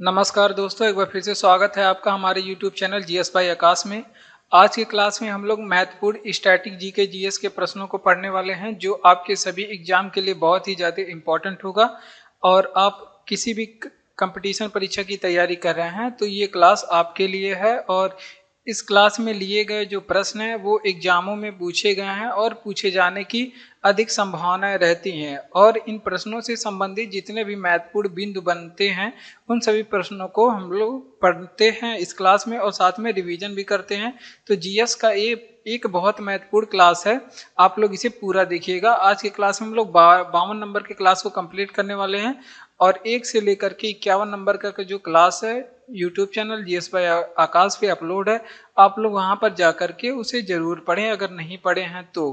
नमस्कार दोस्तों, एक बार फिर से स्वागत है आपका हमारे YouTube चैनल जीएस बाय आकाश में। आज की क्लास में हम लोग महत्वपूर्ण स्टैटिक जीके जीएस के प्रश्नों को पढ़ने वाले हैं, जो आपके सभी एग्जाम के लिए बहुत ही ज़्यादा इम्पोर्टेंट होगा। और आप किसी भी कंपटीशन परीक्षा की तैयारी कर रहे हैं तो ये क्लास आपके लिए है। और इस क्लास में लिए गए जो प्रश्न हैं वो एग्जामों में पूछे गए हैं और पूछे जाने की अधिक संभावनाएं रहती हैं। और इन प्रश्नों से संबंधित जितने भी महत्वपूर्ण बिंदु बनते हैं उन सभी प्रश्नों को हम लोग पढ़ते हैं इस क्लास में और साथ में रिवीजन भी करते हैं। तो जीएस का एक बहुत महत्वपूर्ण क्लास है, आप लोग इसे पूरा देखिएगा। आज के क्लास में हम लोग 52 नंबर के क्लास को कंप्लीट करने वाले हैं और 1 से लेकर के 51 नंबर का जो क्लास है यूट्यूब चैनल जीएस बाय आकाश पे अपलोड है। आप लोग वहां पर जाकर के उसे जरूर पढ़ें अगर नहीं पढ़े हैं तो।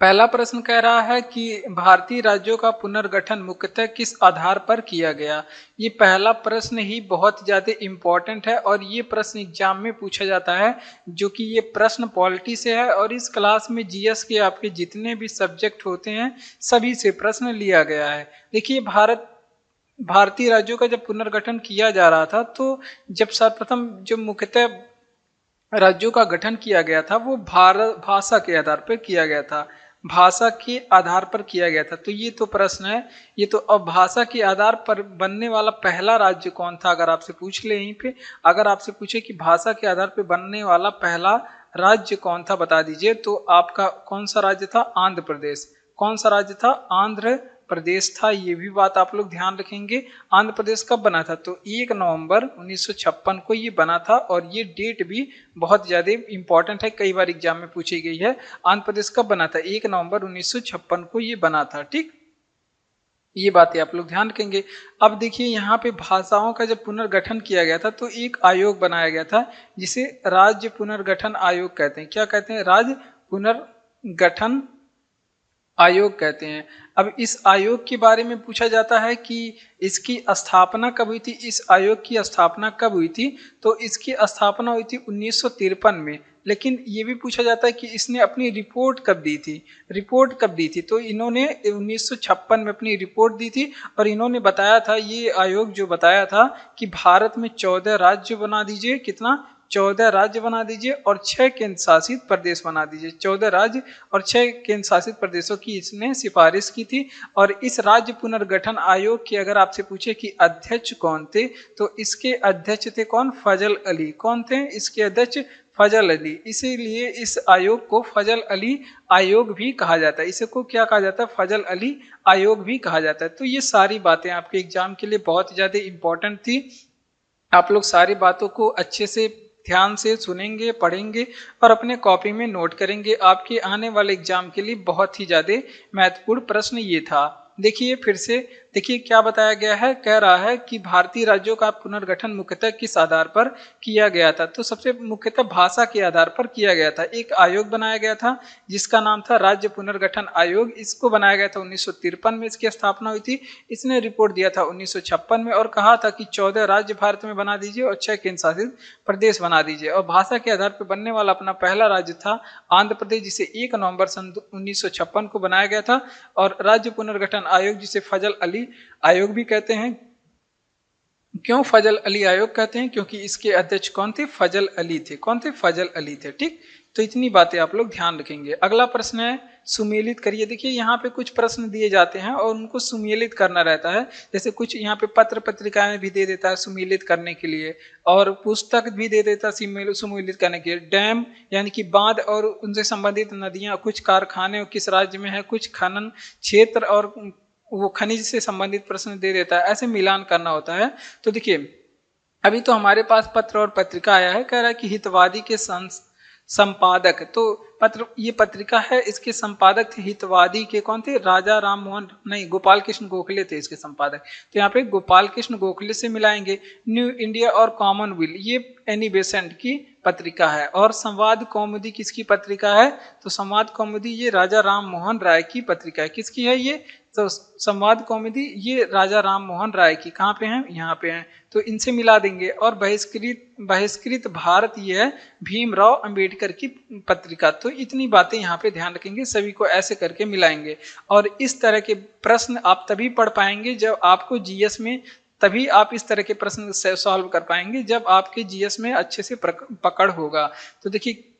पहला प्रश्न कह रहा है कि भारतीय राज्यों का पुनर्गठन मुख्यतः किस आधार पर किया गया। ये पहला प्रश्न ही बहुत ज्यादा इम्पोर्टेंट है और ये प्रश्न एग्जाम में पूछा जाता है, जो कि ये प्रश्न पॉलिटी से है। और इस क्लास में जीएस के आपके जितने भी सब्जेक्ट होते हैं सभी से प्रश्न लिया गया है। देखिए, भारतीय राज्यों का जब पुनर्गठन किया जा रहा था तो जब सर्वप्रथम जो मुख्यतः राज्यों का गठन किया गया था वो भारत भाषा के आधार पर किया गया था। भाषा के आधार पर किया गया था। तो ये तो प्रश्न है, ये तो अब भाषा के आधार पर बनने वाला पहला राज्य कौन था, अगर आपसे पूछ ले यहीं पे, अगर आपसे पूछे कि भाषा के आधार पर बनने वाला पहला राज्य कौन था बता दीजिए, तो आपका कौन सा राज्य था? आंध्र प्रदेश। कौन सा राज्य था? आंध्र प्रदेश था। ये भी बात आप लोग ध्यान रखेंगे। आंध्र प्रदेश कब बना था? तो 1 नवंबर 1956 को ये बना था। और ये डेट भी बहुत ज्यादा इंपॉर्टेंट है, कई बार एग्जाम में पूछी गई है। आंध्र प्रदेश कब बना था? 1 नवंबर 1956 को ये बना था। ठीक, ये बातें आप लोग ध्यान रखेंगे। अब देखिए, यहाँ पे भाषाओं का जब पुनर्गठन किया गया था तो एक आयोग बनाया गया था जिसे राज्य पुनर्गठन आयोग कहते हैं। क्या कहते हैं? राज्य पुनर्गठन आयोग कहते हैं। अब इस आयोग के बारे में पूछा जाता है कि इसकी स्थापना कब हुई थी, इस आयोग की स्थापना कब हुई थी? तो इसकी स्थापना हुई थी 1953 में। लेकिन ये भी पूछा जाता है कि इसने अपनी रिपोर्ट कब दी थी। रिपोर्ट कब दी थी? तो इन्होंने 1956 में अपनी रिपोर्ट दी थी। और इन्होंने बताया था, ये आयोग जो बताया था कि भारत में 14 राज्य बना दीजिए। कितना? 14 राज्य बना दीजिए और 6 केंद्र शासित प्रदेश बना दीजिए। 14 राज्य और 6 केंद्र शासित प्रदेशों की इसने सिफारिश की थी। और इस राज्य पुनर्गठन आयोग के अगर आपसे पूछे कि अध्यक्ष कौन थे, तो इसके अध्यक्ष थे कौन? फजल अली। कौन थे इसके अध्यक्ष? फजल अली। इसीलिए इस आयोग को फजल अली आयोग भी कहा जाता है। इसे को क्या कहा जाता है? फजल अली आयोग भी कहा जाता है। तो ये सारी बातें आपके एग्जाम के लिए बहुत ज्यादा इंपॉर्टेंट थी। आप लोग सारी बातों को अच्छे से ध्यान से सुनेंगे, पढ़ेंगे और अपने कॉपी में नोट करेंगे। आपके आने वाले एग्जाम के लिए बहुत ही ज्यादा महत्वपूर्ण प्रश्न ये था। देखिए फिर से, देखिए क्या बताया गया है। कह रहा है कि भारतीय राज्यों का पुनर्गठन मुख्यतः किस आधार पर किया गया था। तो सबसे मुख्यतः भाषा के आधार पर किया गया था। एक आयोग बनाया गया था जिसका नाम था राज्य पुनर्गठन आयोग। इसको बनाया गया था 1953 में, इसकी स्थापना हुई थी। इसने रिपोर्ट दिया था 1956 में और कहा था कि 14 राज्य भारत में बना दीजिए और 6 केंद्र शासित प्रदेश बना दीजिए। और भाषा के आधार पर बनने वाला अपना पहला राज्य था आंध्र प्रदेश, जिसे 1 नवंबर सन 1956 को बनाया गया था। और राज्य पुनर्गठन आयोग जिसे फजल अली आयोग भी कहते हैं। क्यों फजल अली आयोग कहते हैं? क्योंकि इसके अध्यक्ष कौन थे? फजल अली थे। कौन थे? फजल अली थे। ठीक, तो इतनी बातें आप लोग ध्यान रखेंगे। अगला प्रश्न है, सुमेलित करिए। देखिए, यहाँ पे कुछ प्रश्न दिए जाते हैं और उनको सुमेलित करना रहता है। जैसे कुछ यहाँ पे पत्र पत्रिकाएं भी दे देता है सुमेलित करने के लिए, और पुस्तक भी दे देता है सुमेलित करने के लिए। डैम यानी कि बांध और उनसे संबंधित नदियां, कुछ कारखाने किस राज्य में है, कुछ खनन क्षेत्र और वो खनिज से संबंधित प्रश्न दे देता है। ऐसे मिलान करना होता है। तो देखिए, अभी तो हमारे पास पत्र और पत्रिका आया है। कह रहा है कि हितवादी के संपादक, तो पत्र, ये पत्रिका है, इसके संपादक थे हितवादी के कौन थे? राजा राम मोहन, नहीं, गोपाल कृष्ण गोखले थे इसके संपादक। तो यहाँ पे गोपाल कृष्ण गोखले से मिलाएंगे। न्यू इंडिया और कॉमनवेल्थ, ये एनी बेसेंट की पत्रिका है। और संवाद कौमुदी किसकी पत्रिका है? तो संवाद कौमुदी ये राजा राम मोहन राय की पत्रिका है। किसकी है ये? तो संवाद कौमुदी ये राजा राम मोहन राय की। कहाँ पे हैं? यहाँ पे हैं। तो इनसे मिला देंगे। और बहिष्कृत भारत ये है भीमराव अंबेडकर की पत्रिका। तो इतनी बातें यहाँ पे ध्यान रखेंगे, सभी को ऐसे करके मिलाएंगे। और इस तरह के प्रश्न आप तभी पढ़ पाएंगे जब आपको जीएस में तभी आप इस तरह के प्रश्न सॉल्व कर पाएंगे जब आपके जीएस में अच्छे से पकड़ होगा। तो देखिए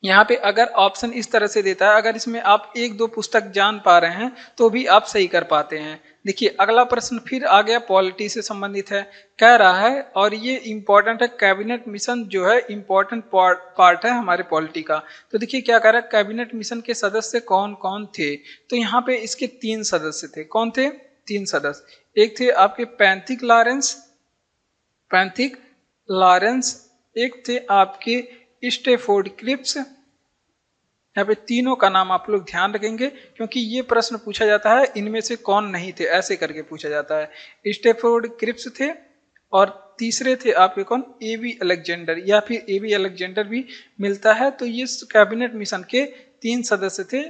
यहाँ पे अगर ऑप्शन इस तरह से देता है, अगर इसमें आप एक दो पुस्तक जान पा रहे हैं तो भी आप सही कर पाते हैं। देखिए अगला प्रश्न फिर आ गया, पॉलिटी से संबंधित है, कह रहा है और ये इंपॉर्टेंट है, कैबिनेट मिशन जो है इंपॉर्टेंट पार्ट है हमारे पॉलिटी का। तो देखिए क्या कह रहा है, कैबिनेट मिशन के सदस्य कौन कौन थे। तो यहाँ पे इसके 3 सदस्य थे। कौन थे? 3 सदस्य। एक थे आपके पैंथिक लॉरेंस, एक थे आपके स्टेफोर्ड क्रिप्स। यहाँ पे तीनों का नाम आप लोग ध्यान रखेंगे क्योंकि ये प्रश्न पूछा जाता है इनमें से कौन नहीं थे, ऐसे करके पूछा जाता है। स्टेफोर्ड क्रिप्स थे और तीसरे थे आपके कौन, एबी अलेक्जेंडर, या फिर एबी अलेक्जेंडर भी मिलता है। तो ये कैबिनेट मिशन के 3 सदस्य थे।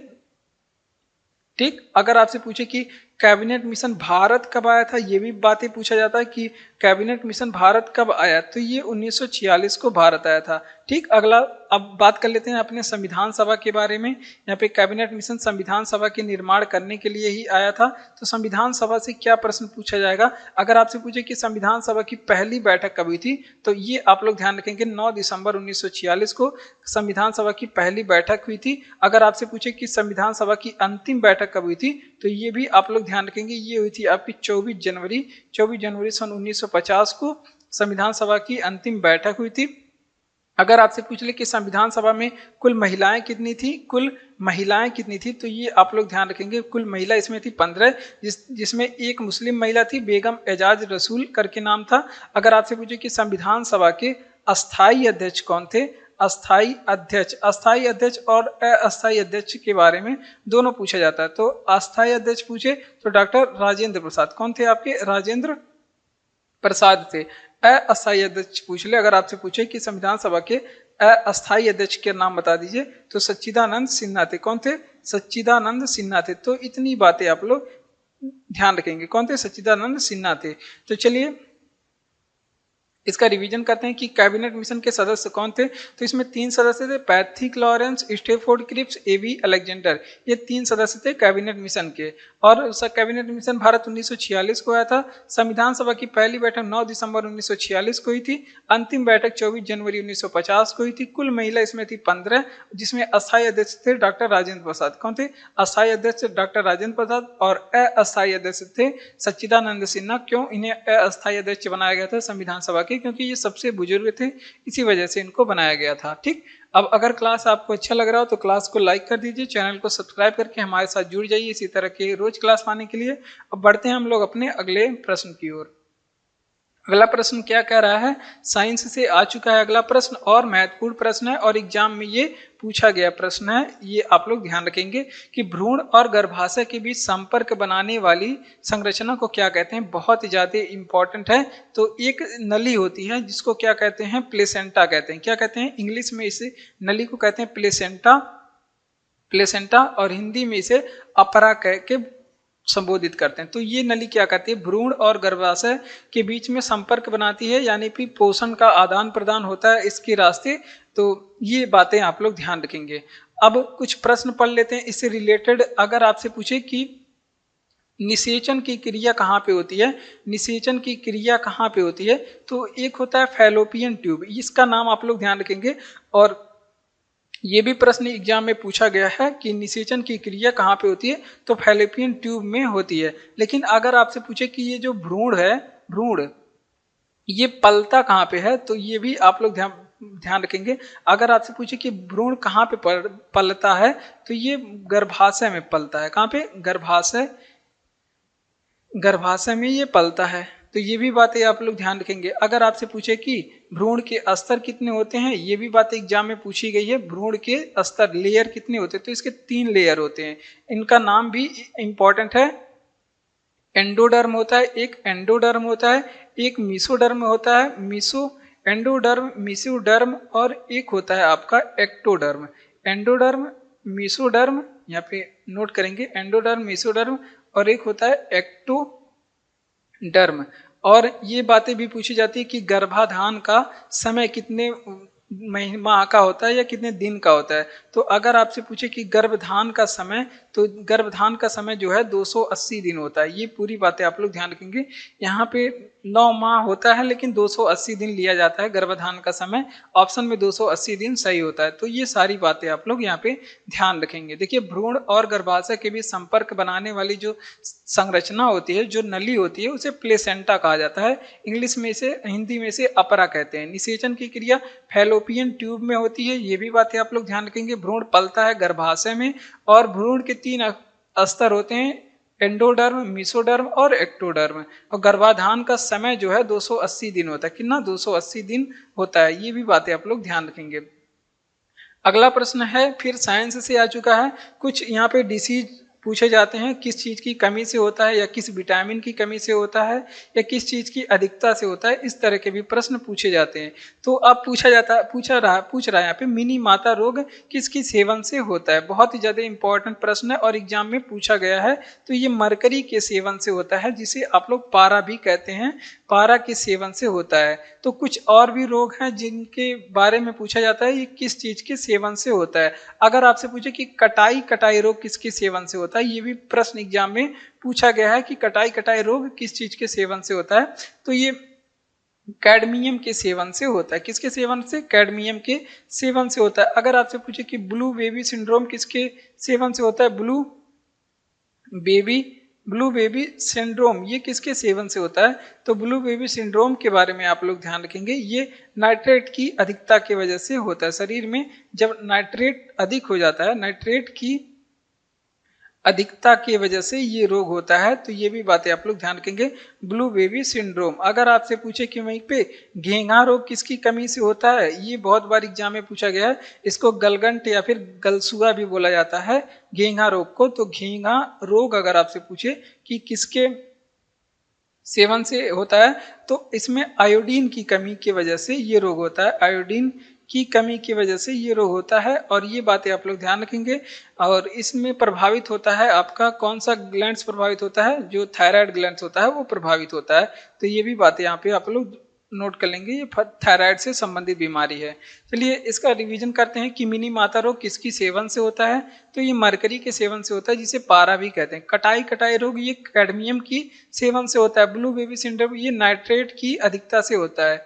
ठीक, अगर आपसे पूछे कि कैबिनेट मिशन भारत कब आया था, ये भी बातें पूछा जाता है कि कैबिनेट मिशन भारत कब आया, तो ये 1946 को भारत आया था। ठीक, अगला अब बात कर लेते हैं अपने संविधान सभा के बारे में। यहाँ पे कैबिनेट मिशन संविधान सभा के निर्माण करने के लिए ही आया था। तो संविधान सभा से क्या प्रश्न पूछा जाएगा, अगर आपसे पूछे कि संविधान सभा की पहली बैठक कब हुई थी, तो ये आप लोग ध्यान रखेंगे 9 दिसंबर 1946 को संविधान सभा की पहली बैठक हुई थी। अगर आपसे पूछे कि संविधान सभा की अंतिम बैठक कब हुई थी, तो ये भी आप लोग ध्यान रखेंगे, ये हुई थी आपकी 24 जनवरी सन 1950 को संविधान सभा की अंतिम बैठक हुई थी। अगर आपसे पूछ ले कि संविधान सभा में कुल महिलाएं कितनी थी, तो ये आप लोग ध्यान रखेंगे, कुल महिला इसमें थी 15, जिसमें एक मुस्लिम महिला थी, बेगम एजाज रसूल करके नाम था। अगर आपसे पूछे कि संविधान सभा के अस्थायी अध्यक्ष कौन थे, अस्थायी अध्यक्ष और अस्थायी अध्यक्ष के बारे में दोनों पूछा जाता है। तो अस्थायी अध्यक्ष पूछे तो डॉक्टर राजेंद्र प्रसाद, कौन थे आपके, राजेंद्र प्रसाद थे। अस्थायी अध्यक्ष पूछ ले, अगर आपसे पूछे कि संविधान सभा के अस्थायी अध्यक्ष के नाम बता दीजिए, तो सच्चिदानंद सिन्हा थे। कौन थे? सच्चिदानंद सिन्हा थे। तो इतनी बातें आप लोग ध्यान रखेंगे, कौन थे? सच्चिदानंद सिन्हा थे। तो चलिए इसका रिवीजन करते हैं कि कैबिनेट मिशन के सदस्य कौन थे। तो इसमें 3 सदस्य थे, Pethick Lawrence, Stafford Cripps, A V Alexander, ये 3 सदस्य थे कैबिनेट मिशन के। और कैबिनेट मिशन भारत 1946 को आया था। संविधान सभा की पहली बैठक 9 दिसंबर 1946 को हुई थी। अंतिम बैठक 24 जनवरी 1950 को हुई थी। कुल महिला इसमें थी 15, जिसमें अस्थायी अध्यक्ष थे डॉक्टर राजेंद्र प्रसाद। कौन थे? अस्थायी अध्यक्ष डॉक्टर राजेंद्र प्रसाद और अस्थायी अध्यक्ष थे सच्चिदानंद सिन्हा। क्यों इन्हें अस्थायी अध्यक्ष बनाया गया था संविधान सभा के? क्योंकि ये सबसे बुजुर्ग थे, इसी वजह से इनको बनाया गया था। ठीक, अब अगर क्लास आपको अच्छा लग रहा हो तो क्लास को लाइक कर दीजिए, चैनल को सब्सक्राइब करके हमारे साथ जुड़ जाइए इसी तरह के रोज क्लास पाने के लिए। अब बढ़ते हैं हम लोग अपने अगले प्रश्न की ओर। अगला प्रश्न क्या कह रहा है, साइंस से आ चुका है अगला प्रश्न और महत्वपूर्ण प्रश्न है और एग्जाम में ये पूछा गया प्रश्न है। ये आप लोग ध्यान रखेंगे कि भ्रूण और गर्भाशय के बीच संपर्क बनाने वाली संरचना को क्या कहते हैं, बहुत ही ज्यादा इंपॉर्टेंट है। तो एक नली होती है जिसको क्या कहते हैं, प्लेसेंटा कहते हैं। क्या कहते हैं? इंग्लिश में इसे नली को कहते हैं प्लेसेंटा और हिंदी में इसे अपरा कह के संबोधित करते हैं। तो ये नली क्या करती है, भ्रूण और गर्भाशय के बीच में संपर्क बनाती है, यानी कि पोषण का आदान प्रदान होता है इसके रास्ते। तो ये बातें आप लोग ध्यान रखेंगे। अब कुछ प्रश्न पढ़ लेते हैं इससे रिलेटेड। अगर आपसे पूछे कि निषेचन की क्रिया कहाँ पे होती है, निषेचन की क्रिया कहाँ पे होती है, तो एक होता है फैलोपियन ट्यूब, इसका नाम आप लोग ध्यान रखेंगे। और ये भी प्रश्न एग्जाम में पूछा गया है कि निषेचन की क्रिया कहाँ पे होती है, तो फैलोपियन ट्यूब में होती है। लेकिन अगर आपसे पूछे कि ये जो भ्रूण है, भ्रूण ये पलता कहाँ पे है, तो ये भी आप लोग ध्यान रखेंगे। अगर आपसे पूछे कि भ्रूण कहाँ पे पलता है, तो ये गर्भाशय में पलता है। कहाँ पे? गर्भाशय में ये पलता है। तो ये भी बातें आप लोग ध्यान रखेंगे। अगर आपसे पूछे कि भ्रूण के स्तर कितने होते हैं, ये भी बात एग्जाम में पूछी गई है। भ्रूण के स्तर लेयर कितने होते हैं, तो इसके 3 लेयर होते हैं। इनका नाम भी इंपॉर्टेंट है। एंडोडर्म होता है, एक एंडोडर्म होता है, एक मीसोडर्म होता है, मीसोडर्म और एक होता है आपका एक्टोडर्म। एंडोडर्म, मीसोडर्म, यहाँ पे नोट करेंगे, एंडोडर्म, मीसोडर्म और एक होता है एक्टोडर्म। और ये बातें भी पूछी जाती है कि गर्भाधान का समय कितने माह का होता है या कितने दिन का होता है। तो अगर आपसे पूछे कि गर्भधान का समय, तो गर्भधान का समय जो है 280 दिन होता है। ये पूरी बातें आप लोग ध्यान रखेंगे। यहाँ पे 9 माह होता है लेकिन 280 दिन लिया जाता है गर्भधान का समय। ऑप्शन में 280 दिन सही होता है। तो ये सारी बातें आप लोग यहाँ पे ध्यान रखेंगे। देखिए, भ्रूण और गर्भाशय के बीच संपर्क बनाने वाली जो संरचना होती है, जो नली होती है, उसे प्लेसेंटा कहा जाता है। इंग्लिश में इसे, हिंदी में इसे अपरा कहते हैं। निषेचन की क्रिया फैलोपियन ट्यूब में होती है। ये भी बातें आप लोग ध्यान रखेंगे। भ्रूण पलता है गर्भाशय में और भ्रूण के 3 स्तर होते हैं, एंडोडर्म, मेसोडर्म और एक्टोडर्म। और गर्भाधान का समय जो है 280 दिन होता है। कितना? 280 दिन होता है। ये भी बातें आप लोग ध्यान रखेंगे। अगला प्रश्न है, फिर साइंस से आ चुका है। कुछ यहाँ पे डिसीज पूछे जाते हैं, किस चीज की कमी से होता है, या किस विटामिन की कमी से होता है, या किस चीज की अधिकता से होता है। इस तरह के भी प्रश्न पूछे जाते हैं। तो अब पूछ रहा है यहाँ पे, मिनी माता रोग किसकी सेवन से होता है। बहुत ही ज्यादा इंपॉर्टेंट प्रश्न है और एग्जाम में पूछा गया है। तो ये मरकरी के सेवन से होता है, जिसे आप लोग पारा भी कहते हैं। पारा के सेवन से होता है। तो कुछ और भी रोग हैं जिनके बारे में पूछा जाता है, ये किस चीज के सेवन से होता है। अगर आपसे पूछे कि कटाई रोग किसके सेवन से होता है, ये भी प्रश्न एग्जाम में पूछा गया है कि कटाई रोग किस चीज के सेवन से होता है। तो ये कैडमियम के सेवन से होता है। किसके सेवन से? कैडमियम के सेवन से होता है। अगर आपसे पूछे कि ब्लू बेबी सिंड्रोम किसके सेवन से होता है, ब्लू बेबी सिंड्रोम ये किसके सेवन से होता है? तो ब्लू बेबी सिंड्रोम के बारे में आप लोग ध्यान रखेंगे। ये नाइट्रेट की अधिकता की वजह से होता है। शरीर में जब नाइट्रेट अधिक हो जाता है, नाइट्रेट की अधिकता की वजह से ये रोग होता है। तो ये भी बातें आप लोग ध्यान रखेंगे, ब्लू बेबी सिंड्रोम। अगर आपसे पूछे कि वहीं पे घेंघा रोग किसकी कमी से होता है, ये बहुत बार एग्जाम में पूछा गया है। इसको गलगंट या फिर गलसुआ भी बोला जाता है, घेंघा रोग को। तो घेंघा रोग अगर आपसे पूछे कि किसके सेवन से होता है, तो इसमें आयोडीन की कमी की वजह से ये रोग होता है। आयोडीन की कमी की वजह से ये रोग होता है। और ये बातें आप लोग ध्यान रखेंगे। और इसमें प्रभावित होता है आपका कौन सा ग्लैंड्स प्रभावित होता है? जो थायराइड ग्लैंड्स होता है वो प्रभावित होता है। तो ये भी बातें यहाँ पे आप लोग नोट कर लेंगे। ये थायराइड से संबंधित बीमारी है। चलिए इसका रिवीजन करते हैं कि मिनी माता रोग किसकी सेवन से होता है। तो ये मरकरी के सेवन से होता है, जिसे पारा भी कहते हैं। कटाई रोग ये कैडमियम की सेवन से होता है। ब्लू बेबी सिंड्रोम ये नाइट्रेट की अधिकता से होता है।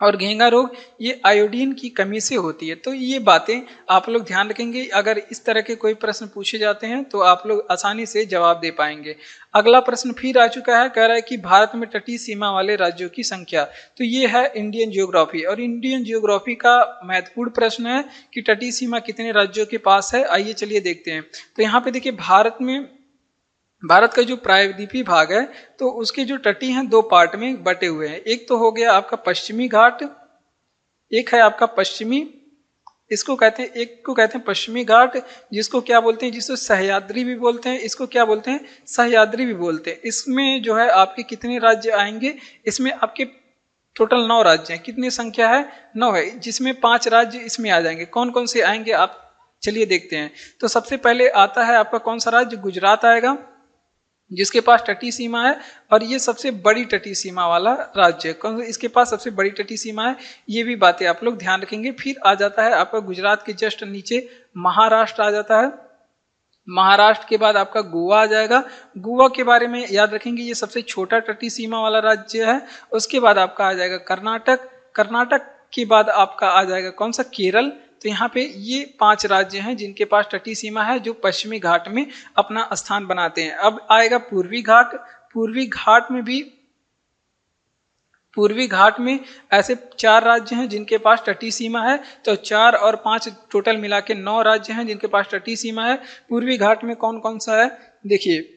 और घेंघा रोग ये आयोडीन की कमी से होती है। तो ये बातें आप लोग ध्यान रखेंगे। अगर इस तरह के कोई प्रश्न पूछे जाते हैं तो आप लोग आसानी से जवाब दे पाएंगे। अगला प्रश्न फिर आ चुका है, कह रहा है कि भारत में तटीय सीमा वाले राज्यों की संख्या। तो ये है इंडियन जियोग्राफी, और इंडियन जियोग्राफी का महत्वपूर्ण प्रश्न है कि तटीय सीमा कितने राज्यों के पास है। आइए चलिए देखते हैं। तो यहाँ पे देखिए, भारत का जो प्रायद्वीपीय भाग है, तो उसके जो तटीय हैं 2 पार्ट में बटे हुए हैं। एक तो हो गया आपका पश्चिमी घाट, एक है आपका पश्चिमी, इसको कहते हैं, एक को कहते हैं पश्चिमी घाट, जिसको क्या बोलते हैं? जिसको सह्याद्री भी बोलते हैं। इसको क्या बोलते हैं? सह्याद्री भी बोलते हैं। इसमें जो है आपके कितने राज्य आएंगे? इसमें आपके टोटल 9 राज्य हैं। कितनी संख्या है? 9 है, जिसमें 5 राज्य इसमें आ जाएंगे। कौन कौन से आएंगे आप चलिए देखते हैं। तो सबसे पहले आता है आपका कौन सा राज्य? गुजरात आएगा, जिसके पास तटीय सीमा है, और ये सबसे बड़ी तटीय सीमा वाला राज्य है। कौन? इसके पास सबसे बड़ी तटीय सीमा है। ये भी बातें आप लोग ध्यान रखेंगे। फिर आ जाता है आपका गुजरात के जस्ट नीचे महाराष्ट्र आ जाता है। महाराष्ट्र के बाद आपका गोवा आ जाएगा। गोवा के बारे में याद रखेंगे, ये सबसे छोटा तटीय सीमा वाला राज्य है। उसके बाद आपका आ जाएगा कर्नाटक। कर्नाटक के बाद आपका आ जाएगा कौन सा? केरल। तो यहाँ पे ये 5 राज्य हैं जिनके पास तटीय सीमा है, जो पश्चिमी घाट में अपना स्थान बनाते हैं। अब आएगा पूर्वी घाट। पूर्वी घाट में ऐसे 4 राज्य हैं जिनके पास तटीय सीमा है। तो 4 और 5 टोटल मिला के 9 राज्य हैं जिनके पास तटीय सीमा है। पूर्वी घाट में कौन कौन सा है? देखिए,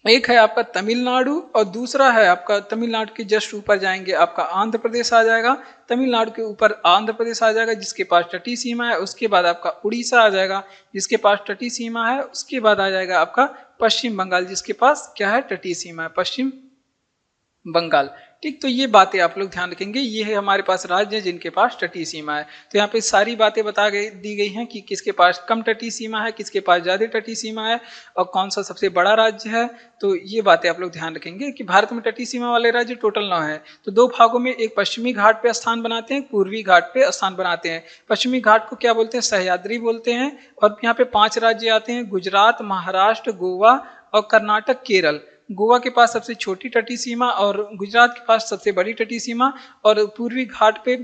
एक है आपका तमिलनाडु, और दूसरा है आपका तमिलनाडु के जस्ट ऊपर जाएंगे आपका आंध्र प्रदेश आ जाएगा। तमिलनाडु के ऊपर आंध्र प्रदेश आ जाएगा, जिसके पास तटीय सीमा है। उसके बाद आपका उड़ीसा आ जाएगा, जिसके पास तटीय सीमा है। उसके बाद आ जाएगा आपका पश्चिम बंगाल, जिसके पास क्या है? तटीय सीमा है। बंगाल। ठीक, तो ये बातें आप लोग ध्यान रखेंगे। ये है हमारे पास राज्य जिनके पास तटीय सीमा है। तो यहाँ पे सारी बातें दी गई हैं कि किसके पास कम तटीय सीमा है, किसके पास ज्यादा तटीय सीमा है और कौन सा सबसे बड़ा राज्य है। तो ये बातें आप लोग ध्यान रखेंगे कि भारत में तटीय सीमा वाले राज्य टोटल 9 है। तो 2 भागों में, एक पश्चिमी घाट पे स्थान बनाते हैं, पूर्वी घाट पे स्थान बनाते हैं। पश्चिमी घाट को क्या बोलते हैं? सह्याद्री बोलते हैं। और यहाँ पे 5 राज्य आते हैं: गुजरात, महाराष्ट्र, गोवा और कर्नाटक, केरल। गोवा के पास सबसे छोटी तटीय सीमा और गुजरात के पास सबसे बड़ी तटीय सीमा, और पूर्वी घाट पे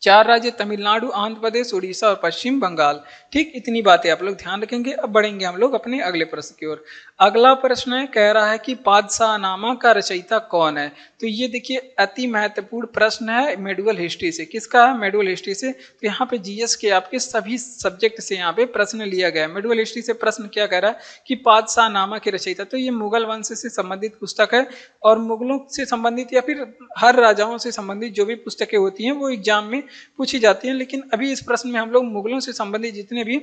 4 राज्य: तमिलनाडु, आंध्र प्रदेश, उड़ीसा और पश्चिम बंगाल। ठीक, इतनी बातें आप लोग ध्यान रखेंगे। अब बढ़ेंगे हम लोग अपने अगले प्रश्न की ओर। अगला प्रश्न है, कह रहा है कि पादशाहनामा का रचयिता कौन है? तो ये देखिए अति महत्वपूर्ण प्रश्न है मेडुअल हिस्ट्री से। किसका है? मेडुअल हिस्ट्री से। तो यहाँ पे जीएस के आपके सभी सब्जेक्ट से यहाँ पे प्रश्न लिया गया है। मेडुअल हिस्ट्री से प्रश्न क्या कह रहा है कि पादशाहनामा के रचयिता, तो ये मुगल वंश से संबंधित पुस्तक है। और मुगलों से संबंधित या फिर हर राजाओं से संबंधित जो भी पुस्तकें होती हैं वो एग्जाम में पूछी जाती हैं। लेकिन अभी इस प्रश्न में हम लोग मुगलों से संबंधित जितने भी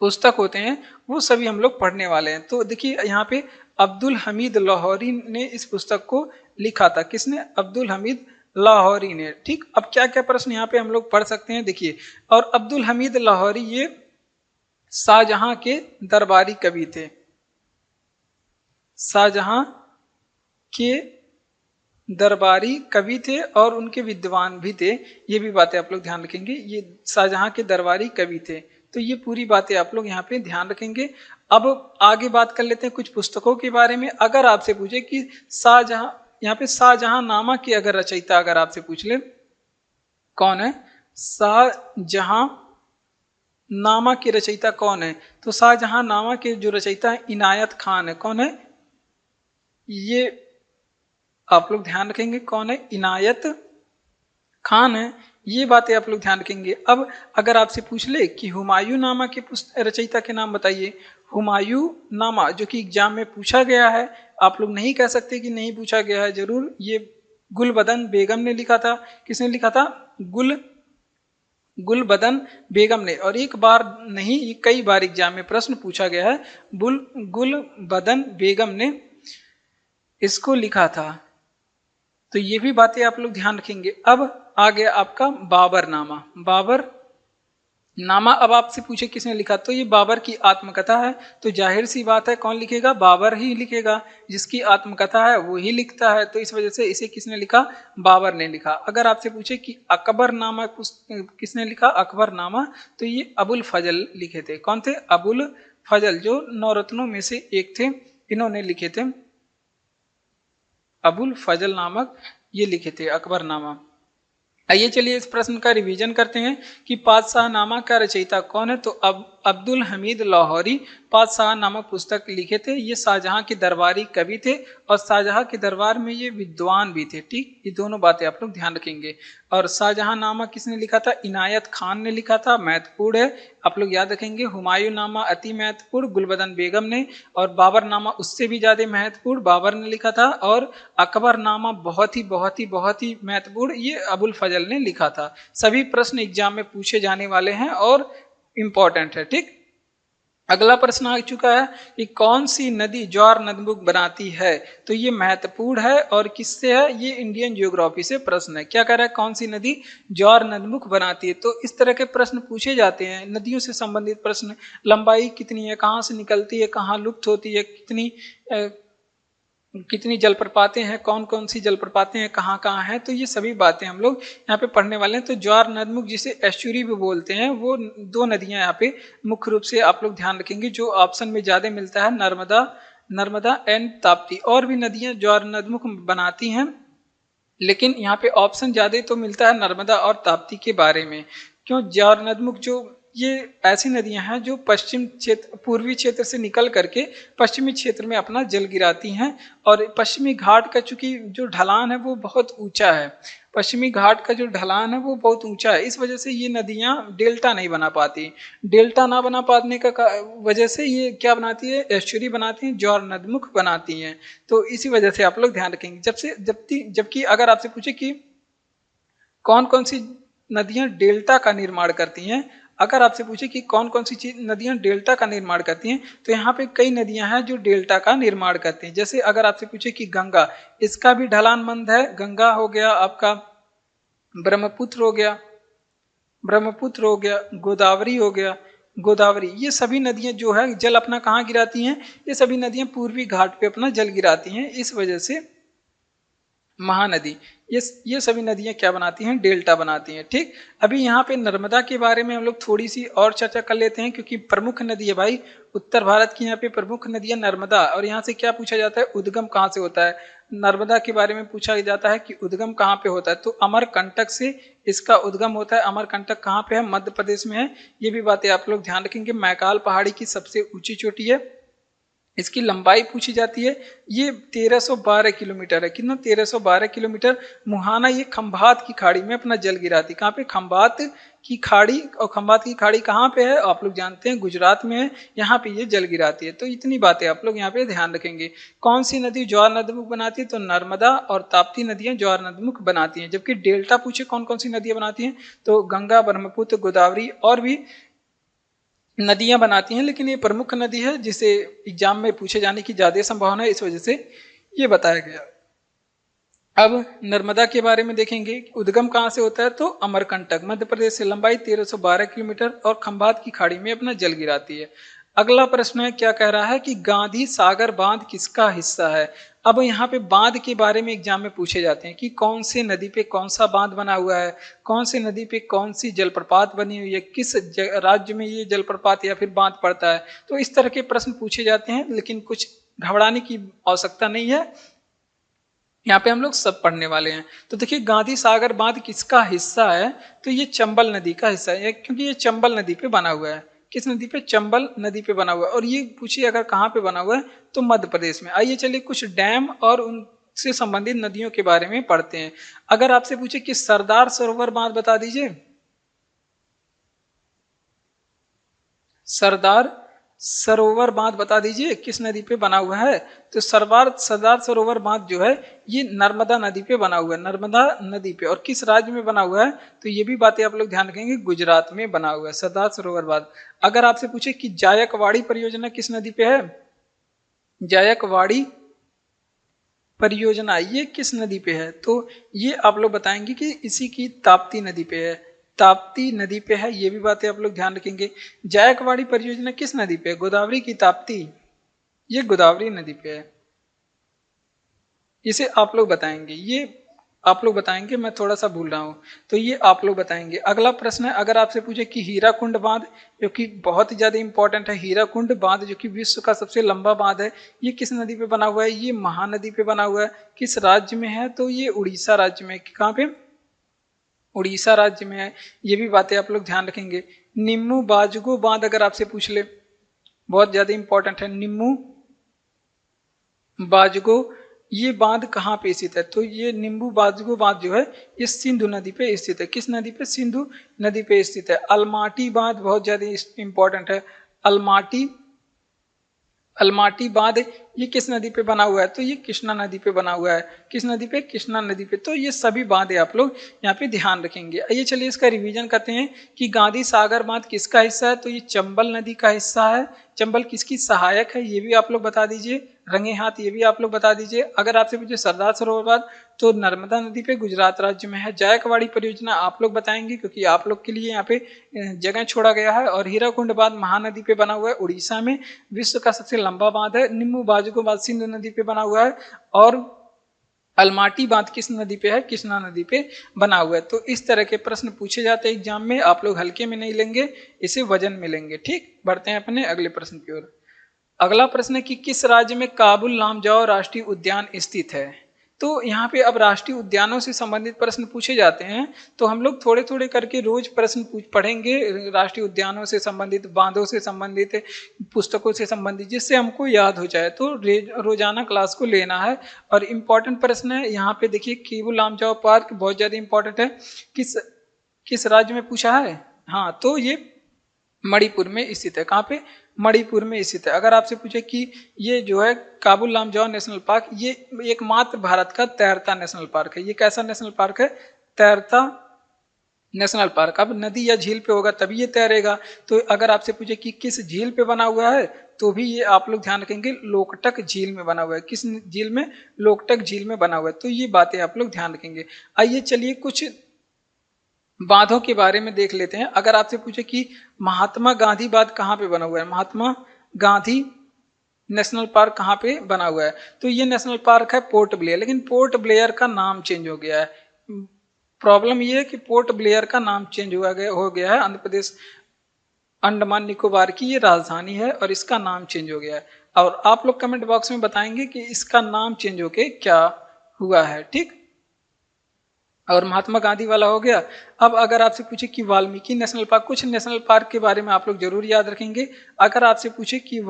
पुस्तक होते हैं वो सभी हम लोग पढ़ने वाले हैं। तो देखिए यहाँ पे अब्दुल हमीद लाहौरी ने इस पुस्तक को लिखा था। किसने? अब्दुल हमीद लाहौरी ने। ठीक, अब क्या क्या प्रश्न यहाँ पे हम लोग पढ़ सकते हैं, देखिए। और अब्दुल हमीद लाहौरी ये शाहजहां के दरबारी कवि थे। शाहजहां के दरबारी कवि थे और उनके विद्वान भी थे। ये भी बातें आप लोग ध्यान रखेंगे। ये शाहजहां के दरबारी कवि थे। तो ये पूरी बातें आप लोग यहाँ पे ध्यान रखेंगे। अब आगे बात कर लेते हैं कुछ पुस्तकों के बारे में। अगर आपसे पूछे कि शाहजहां, यहाँ पे शाहजहां नामा की अगर रचयिता अगर आपसे पूछ ले कौन है, शाहजहां नामा की रचयिता कौन है, तो शाहजहां नामा के जो रचयिता है इनायत खान है। कौन है? ये आप लोग ध्यान रखेंगे कौन है? इनायत खान है। ये बातें आप लोग ध्यान रखेंगे। अब अगर आपसे पूछ ले कि हुमायूं नामा के रचयिता के नाम बताइए, हुमायूं नामा जो कि एग्जाम में पूछा गया है, आप लोग नहीं कह सकते कि नहीं पूछा गया है, जरूर। ये गुलबदन बेगम ने लिखा था। किसने लिखा था? गुलबदन बेगम ने। और एक बार नहीं, कई बार एग्जाम में प्रश्न पूछा गया है। गुलबदन बेगम ने इसको लिखा था। तो ये भी बातें आप लोग ध्यान रखेंगे। अब आ गया आपका बाबर नामा। बाबर नामा अब आपसे पूछे किसने लिखा, तो ये बाबर की आत्मकथा है। तो जाहिर सी बात है कौन लिखेगा? बाबर ही लिखेगा। जिसकी आत्मकथा है वो ही लिखता है। तो इस वजह से इसे किसने लिखा? बाबर ने लिखा। अगर आपसे पूछे कि अकबर नामा किसने लिखा? अकबर नामा, तो ये अबुल फजल लिखे थे। कौन थे? अबुल फजल, जो 9 रत्नों में से एक थे। इन्होंने लिखे थे। अबुल फजल नामक ये लिखे थे अकबर नामा। आइए चलिए इस प्रश्न का रिवीजन करते हैं कि पादशाहनामा का रचयिता कौन है। तो अब अब्दुल हमीद लाहौरी पादशाह नामक पुस्तक लिखे थे। ये शाहजहां के दरबारी कवि थे और शाहजहां के दरबार में ये विद्वान भी थे। ठीक, ये दोनों बातें आप लोग ध्यान रखेंगे। और शाहजहां नामा किसने लिखा था? इनायत खान ने लिखा था। महत्वपूर्ण है, आप लोग याद रखेंगे। हुमायूं नामा अति महत्वपूर्ण, गुलबदन बेगम ने। और बाबर नामा उससे भी ज्यादा महत्वपूर्ण, बाबर ने लिखा था। और अकबर नामा बहुत ही बहुत ही बहुत ही महत्वपूर्ण, ये अबुल फजल ने लिखा था। सभी प्रश्न एग्जाम में पूछे जाने वाले हैं और इंपॉर्टेंट है। ठीक, अगला प्रश्न आ चुका है कि कौन सी नदी ज्वार नदमुख बनाती है। तो ये महत्वपूर्ण है और किससे है? ये इंडियन ज्योग्राफी से प्रश्न है। क्या कह रहा है? कौन सी नदी ज्वार नदमुख बनाती है। तो इस तरह के प्रश्न पूछे जाते हैं, नदियों से संबंधित प्रश्न। लंबाई कितनी है, कहाँ से निकलती है, कहाँ लुप्त होती है, कितनी जलप्रपातें हैं, कौन कौन सी जलप्रपातें हैं, कहाँ कहाँ हैं। तो ये सभी बातें हम लोग यहाँ पे पढ़ने वाले हैं। तो ज्वार नदमुख जिसे एस्चुरी भी बोलते हैं, वो 2 नदियां यहाँ पे मुख्य रूप से आप लोग ध्यान रखेंगे। जो ऑप्शन में ज्यादा मिलता है, नर्मदा एंड ताप्ती। और भी नदियां ज्वार नदमुख बनाती हैं, लेकिन यहाँ पे ऑप्शन ज्यादा तो मिलता है नर्मदा और ताप्ती के बारे में। क्यों? ज्वार नदमुख जो ये ऐसी नदियां हैं जो पश्चिम क्षेत्र, पूर्वी क्षेत्र से निकल करके पश्चिमी क्षेत्र में अपना जल गिराती हैं। और पश्चिमी घाट का चूंकि जो ढलान है वो बहुत ऊंचा है, पश्चिमी घाट का जो ढलान है वो बहुत ऊंचा है, इस वजह से ये नदियां डेल्टा नहीं बना पाती। डेल्टा ना बना पाने का वजह से ये क्या बनाती है? एस्चुरी बनाती हैं, ज्वार नदमुख बनाती हैं। तो इसी वजह से आप लोग ध्यान रखेंगे। जबकि अगर आपसे पूछे कि कौन कौन सी नदियां डेल्टा का निर्माण करती हैं, अगर आपसे पूछे कि कौन कौन सी चीज नदियां डेल्टा का निर्माण करती हैं, तो यहाँ पे कई नदियां हैं जो डेल्टा का निर्माण करती हैं। जैसे अगर आपसे पूछे कि गंगा, इसका भी ढलान मंद है, गंगा हो गया आपका, ब्रह्मपुत्र हो गया, ब्रह्मपुत्र हो गया, गोदावरी हो गया, गोदावरी, ये सभी नदियां जो है जल अपना कहाँ गिराती हैं, ये सभी नदियां पूर्वी घाट पे अपना जल गिराती हैं। इस वजह से महानदी, ये सभी नदियां क्या बनाती हैं, डेल्टा बनाती हैं। ठीक, अभी यहाँ पे नर्मदा के बारे में हम लोग थोड़ी सी और चर्चा कर लेते हैं, क्योंकि प्रमुख नदी है भाई, उत्तर भारत की यहाँ पे प्रमुख नदी है नर्मदा। और यहाँ से क्या पूछा जाता है, उद्गम कहाँ से होता है, नर्मदा के बारे में पूछा जाता है कि उद्गम कहाँ पे होता है, तो अमरकंटक से इसका उद्गम होता है। अमरकंटक कहाँ पे है, मध्य प्रदेश में है। ये भी बातें आप लोग ध्यान रखेंगे। मैकाल पहाड़ी की सबसे ऊंची चोटी है। इसकी लंबाई पूछी जाती है, ये 1312 किलोमीटर है। कितना, 1312 किलोमीटर। मुहाना ये खंभात की खाड़ी में अपना जल गिराती। कहाँ पे, खंभात की खाड़ी। और खंभात की खाड़ी कहाँ पे है, आप लोग जानते हैं गुजरात में है, यहाँ पे ये जल गिराती है। तो इतनी बातें आप लोग यहाँ पे ध्यान रखेंगे। कौन सी नदी ज्वार नदमुख बनाती है, तो नर्मदा और ताप्ती नदियां ज्वार नदमुख बनाती हैं। जबकि डेल्टा पूछे कौन कौन सी नदियां बनाती हैं, तो गंगा, ब्रह्मपुत्र, गोदावरी और भी नदियां बनाती हैं। लेकिन ये प्रमुख नदी है जिसे एग्जाम में पूछे जाने की ज्यादा संभावना है, इस वजह से ये बताया गया। अब नर्मदा के बारे में देखेंगे, उद्गम कहाँ से होता है, तो अमरकंटक, मध्य प्रदेश से, लंबाई 1312 किलोमीटर और खंभात की खाड़ी में अपना जल गिराती है। अगला प्रश्न है, क्या कह रहा है कि गांधी सागर बांध किसका हिस्सा है। अब यहाँ पे बांध के बारे में एग्जाम में पूछे जाते हैं कि कौन से नदी पे कौन सा बांध बना हुआ है, कौन से नदी पे कौन सी जलप्रपात बनी हुई है, किस राज्य में ये जलप्रपात या फिर बांध पड़ता है। तो इस तरह के प्रश्न पूछे जाते हैं, लेकिन कुछ घबराने की आवश्यकता नहीं है, यहाँ पे हम लोग सब पढ़ने वाले हैं। तो देखिए, गांधी सागर बांध किसका हिस्सा है, तो ये चंबल नदी का हिस्सा है, क्योंकि ये चंबल नदी पे बना हुआ है। किस नदी पे, चंबल नदी पे बना हुआ है। और ये पूछिए अगर कहाँ पे बना हुआ है, तो मध्य प्रदेश में। आइए चलिए कुछ डैम और उनसे संबंधित नदियों के बारे में पढ़ते हैं। अगर आपसे पूछे कि सरदार सरोवर बांध बता दीजिए, सरदार सरोवर बांध बता दीजिए किस नदी पे बना हुआ है। तो सरदार सरोवर बांध जो है ये नर्मदा नदी पे बना हुआ है, नर्मदा नदी पे। और किस राज्य में बना हुआ है, तो ये भी बातें आप लोग ध्यान रखेंगे, गुजरात में बना हुआ है सरदार सरोवर बांध। अगर आपसे पूछे कि जायकवाड़ी परियोजना किस नदी पे है, जायकवाड़ी परियोजना ये किस नदी पे है, तो ये आप लोग बताएंगे कि इसी की ताप्ती नदी पे है, ताप्ती नदी पे है। ये भी बातें आप लोग ध्यान रखेंगे। जायकवाड़ी परियोजना किस नदी पे है, गोदावरी की ताप्ती, ये गोदावरी नदी पे है। इसे आप लोग बताएंगे, ये आप लोग बताएंगे, मैं थोड़ा सा भूल रहा हूँ, तो ये आप लोग बताएंगे। अगला प्रश्न है, अगर आपसे पूछे कि हीराकुंड बांध, जो कि बहुत ही ज्यादा इंपॉर्टेंट है, हीराकुंड बांध जो कि विश्व का सबसे लंबा बांध है, ये किस नदी पे बना हुआ है, ये महानदी पे बना हुआ है। किस राज्य में है, तो ये उड़ीसा राज्य में। कहाँ पे, उड़ीसा राज्य में है। ये भी बातें आप लोग ध्यान रखेंगे। निम्मू बाजुगो बांध अगर आपसे पूछ ले, बहुत ज्यादा इंपॉर्टेंट है, निम्मू बाजुगो, ये बांध कहाँ पे स्थित है, तो ये निम्बू बाजुगो बांध जो है ये सिंधु नदी पे स्थित है। किस नदी पे, सिंधु नदी पे स्थित है। अलमाटी बांध बहुत ज्यादा इंपॉर्टेंट है, अलमाटी, अलमाटी बांध ये किस नदी पे बना हुआ है, तो ये कृष्णा नदी पे बना हुआ है। किस नदी पे, कृष्णा नदी पे। तो ये सभी बांध आप लोग यहाँ पे ध्यान रखेंगे। आइए चलिए इसका रिवीजन करते हैं कि गांधी सागर बांध किसका हिस्सा है, तो ये चंबल नदी का हिस्सा है। चंबल किसकी सहायक है, ये भी आप लोग बता दीजिए, रंगे हाथ ये भी आप लोग बता दीजिए। अगर आपसे पूछे सरदार सरोवर बांध, तो नर्मदा नदी पे गुजरात राज्य में है। जायकवाड़ी परियोजना आप लोग बताएंगे, क्योंकि आप लोग के लिए यहाँ पे जगह छोड़ा गया है। और हीराकुंड बांध महानदी पे बना हुआ है, उड़ीसा में, विश्व का सबसे लंबा बांध है। निम्बू बाजुगो बांध सिंधु नदी पे बना हुआ है। और अलमाटी बांध किस नदी पे है, कृष्णा नदी पे बना हुआ है। तो इस तरह के प्रश्न पूछे जाते हैं एग्जाम में, आप लोग हल्के में नहीं लेंगे, इसे वजन में लेंगे। ठीक, बढ़ते हैं अपने अगले प्रश्न की ओर। अगला प्रश्न है कि किस राज्य में काबुल लामजाओ राष्ट्रीय उद्यान स्थित है। तो यहाँ पे अब राष्ट्रीय उद्यानों से संबंधित प्रश्न पूछे जाते हैं, तो हम लोग थोड़े थोड़े करके रोज प्रश्न पढ़ेंगे राष्ट्रीय उद्यानों से संबंधित, बांधों से संबंधित, पुस्तकों से संबंधित, जिससे हमको याद हो जाए। तो रोजाना क्लास को लेना है। और इम्पोर्टेंट प्रश्न है यहाँ पे, देखिए काबुल लामजाओ पार्क बहुत ज्यादा इंपॉर्टेंट है। किस किस राज्य में पूछा है, हाँ, तो ये मणिपुर में स्थित है। कहाँ पे, मणिपुर में स्थित है। अगर आपसे पूछे कि ये जो है काबुल लामजाओ नेशनल पार्क, ये एकमात्र भारत का तैरता नेशनल पार्क है। ये कैसा नेशनल पार्क है, तैरता नेशनल पार्क। अब नदी या झील पे होगा तभी ये तैरेगा। तो अगर आपसे पूछे कि किस झील पे बना हुआ है, तो भी ये आप लोग ध्यान रखेंगे लोकटक झील में बना हुआ है। किस झील में? लोकटक झील में बना हुआ है। तो ये बातें आप लोग ध्यान रखेंगे। आइए चलिए कुछ बांधों के बारे में देख लेते हैं। अगर आपसे पूछे कि महात्मा गांधी बांध कहाँ पे बना हुआ है, महात्मा गांधी नेशनल पार्क कहाँ पे बना हुआ है, तो ये नेशनल पार्क है पोर्ट ब्लेयर। लेकिन पोर्ट ब्लेयर का नाम चेंज हो गया है। प्रॉब्लम ये है कि पोर्ट ब्लेयर का नाम चेंज हो गया है। आंध्र प्रदेश अंडमान निकोबार की ये राजधानी है और इसका नाम चेंज हो गया है। और आप लोग कमेंट बॉक्स में बताएंगे कि इसका नाम चेंज होके क्या हुआ है। ठीक, और महात्मा गांधी वाला हो गया। अब अगर आपसे पूछे कि वाल्मीकि नेशनल पार्क, कुछ नेशनल पार्क के बारे में आप लोग जरूर याद रखेंगे। अगर आपसे पूछे कि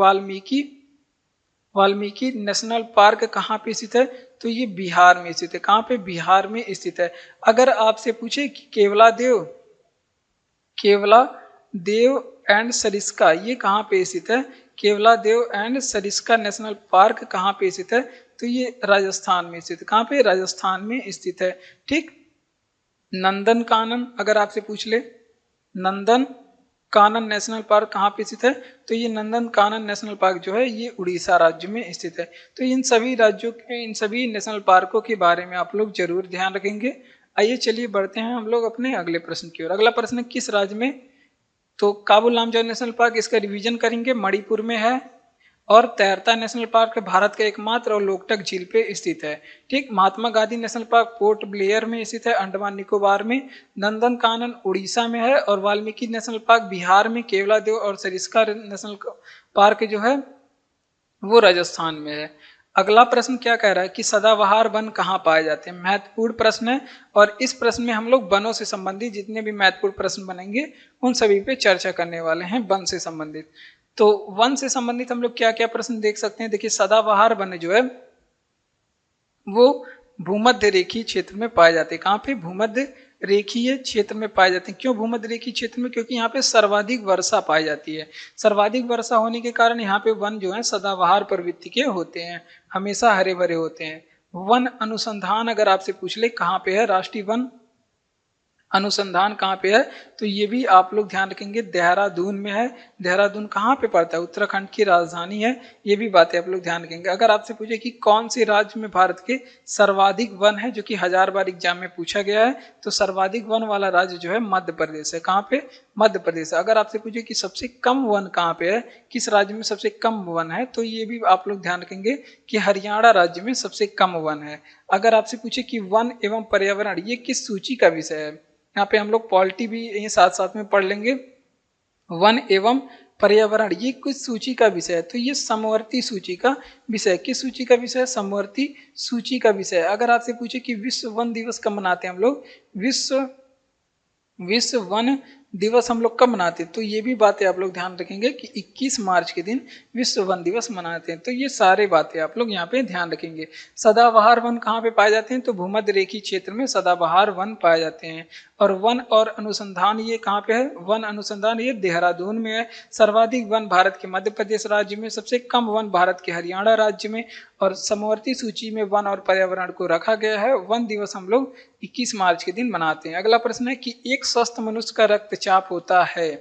वाल्मीकि नेशनल पार्क कहाँ पे स्थित है, तो ये बिहार में स्थित है। कहाँ पे? बिहार में स्थित है। अगर आपसे पूछे कि केवला देव एंड सरिस्का ये कहाँ पे स्थित है, केवला देव एंड सरिस्का नेशनल पार्क कहाँ पे स्थित है, तो ये राजस्थान में स्थित है। कहाँ पे? राजस्थान में स्थित है। ठीक, नंदन कानन अगर आपसे पूछ ले, नंदन कानन नेशनल पार्क कहाँ पे स्थित है, तो ये नंदन कानन नेशनल पार्क जो है ये उड़ीसा राज्य में स्थित है। तो इन सभी राज्यों के, इन सभी नेशनल पार्कों के बारे में आप लोग जरूर ध्यान रखेंगे। आइए चलिए बढ़ते हैं हम लोग अपने अगले प्रश्न की ओर। अगला प्रश्न किस राज्य में, तो काबुल लामजाओ नेशनल पार्क, इसका रिवीजन करेंगे, मणिपुर में है। और तैरता नेशनल पार्क भारत का एकमात्र और लोकटक झील पे स्थित है। ठीक, महात्मा गांधी नेशनल पार्क पोर्ट ब्लेयर में स्थित है, अंडमान निकोबार में। नंदन कानन उड़ीसा में है और वाल्मीकि नेशनल पार्क बिहार में। केवलादेव और सरिस्का नेशनल पार्क जो है वो राजस्थान में है। अगला प्रश्न क्या कह रहा है कि सदाबहार वन कहाँ पाए जाते हैं। महत्वपूर्ण प्रश्न है और इस प्रश्न में हम लोग वनों से संबंधित जितने भी महत्वपूर्ण प्रश्न बनेंगे उन सभी पे चर्चा करने वाले हैं, वन से संबंधित। तो वन से संबंधित हम लोग क्या क्या प्रश्न देख सकते हैं। देखिए, सदाबहार वन जो है वो भूमध्य रेखीय क्षेत्र में पाए जाते हैं। कहाँ पे? भूमध्य रेखीय क्षेत्र में पाए जाते हैं। क्यों भूमध्य रेखीय क्षेत्र में? क्योंकि यहाँ पे सर्वाधिक वर्षा पाई जाती है। सर्वाधिक वर्षा होने के कारण यहाँ पे वन जो है सदाबहार प्रवृत्ति के होते हैं, हमेशा हरे भरे होते हैं। वन अनुसंधान अगर आपसे पूछ ले कहाँ पे है, राष्ट्रीय वन अनुसंधान कहाँ पे है, तो ये भी आप लोग ध्यान रखेंगे, देहरादून में है। देहरादून कहाँ पे पड़ता है? उत्तराखंड की राजधानी है। ये भी बातें आप लोग ध्यान रखेंगे। अगर आपसे पूछे कि कौन से राज्य में भारत के सर्वाधिक वन है, जो कि 1000 बार एग्जाम में पूछा गया है, तो सर्वाधिक वन वाला राज्य जो है मध्य प्रदेश है। कहाँ पे? मध्य प्रदेश। अगर आपसे पूछे कि सबसे कम वन कहाँ पे है, किस राज्य में सबसे कम वन है, तो ये भी आप लोग ध्यान रखेंगे कि हरियाणा राज्य में सबसे कम वन है। अगर आपसे पूछे कि वन एवं पर्यावरण ये किस सूची का विषय है, यहाँ पे हम लोग पॉलिटी भी यही साथ साथ में पढ़ लेंगे। वन एवं पर्यावरण ये कुछ सूची का विषय है, तो ये समवर्ती सूची का विषय। किस सूची का विषय? समवर्ती सूची का विषय। अगर आपसे पूछे कि विश्व वन दिवस कब मनाते हैं हम लोग, विश्व वन दिवस हम लोग कब मनाते हैं, तो ये भी बातें आप लोग ध्यान रखेंगे कि 21 मार्च के दिन विश्व वन दिवस मनाते हैं। तो ये सारे बातें आप लोग यहाँ पे ध्यान रखेंगे। सदाबहार वन कहाँ पे पाए जाते हैं, तो भूमध्य रेखीय क्षेत्र में सदाबहार वन पाए जाते हैं। और वन और अनुसंधान ये कहाँ पे है, वन अनुसंधान ये देहरादून में है। सर्वाधिक वन भारत के मध्य प्रदेश राज्य में, सबसे कम वन भारत के हरियाणा राज्य में। और समवर्ती सूची में वन और पर्यावरण को रखा गया है। वन दिवस हम लोग 21 मार्च के दिन मनाते हैं। अगला प्रश्न है कि एक स्वस्थ मनुष्य का रक्तचाप होता है,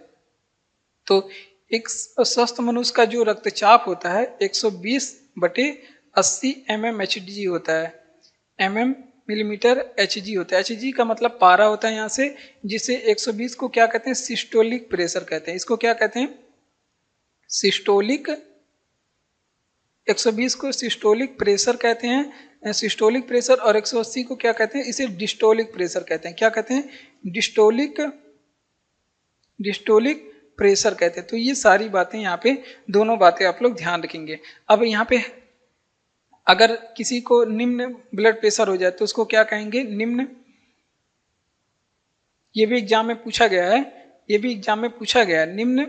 तो एक स्वस्थ मनुष्य का जो रक्तचाप होता है 120/80 mmHg होता है। मिलीमीटर Hg होता है। Hg का मतलब पारा होता है यहाँ से, जिसे 120 को क्या कहते हैं, सिस्टोलिक प्रेशर कहते हैं। इसको क्या कहते हैं, सिस्टोलिक। 120 को सिस्टोलिक प्रेशर कहते हैं, सिस्टोलिक प्रेशर। और 180 को क्या कहते हैं, इसे डिस्टोलिक प्रेशर कहते हैं। क्या कहते हैं? डिस्टोलिक प्रेशर कहते हैं। तो ये सारी बातें यहाँ पे, दोनों बातें आप लोग ध्यान रखेंगे। अब यहाँ पे अगर किसी को निम्न ब्लड प्रेशर हो जाए तो उसको क्या कहेंगे, निम्न। ये भी एग्जाम में पूछा गया है, निम्न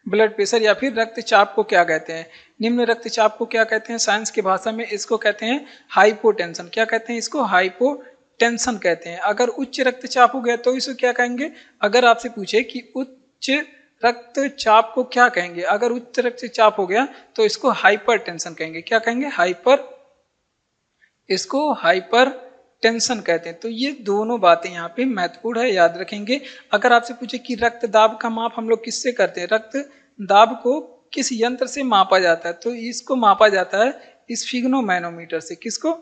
ब्लड प्रेशर या फिर रक्तचाप को क्या कहते हैं। निम्न रक्तचाप को क्या कहते हैं, साइंस की भाषा में इसको कहते हैं हाइपोटेंशन। क्या कहते हैं इसको? हाइपोटेंशन कहते हैं। अगर उच्च रक्तचाप हो गया तो इसको क्या कहेंगे। अगर आपसे पूछे कि उच्च रक्तचाप को क्या कहेंगे, अगर उच्च रक्तचाप हो गया तो इसको हाइपरटेंशन कहेंगे। क्या कहेंगे? इसको हाइपर टेंशन कहते हैं। तो ये दोनों बातें यहाँ पे महत्वपूर्ण है, याद रखेंगे। अगर आपसे पूछे कि रक्त दाब का माप हम लोग किससे करते हैं, रक्त दाब को किस यंत्र से मापा जाता है, तो इसको मापा जाता है स्फिग्नोमैनोमीटर से। किसको?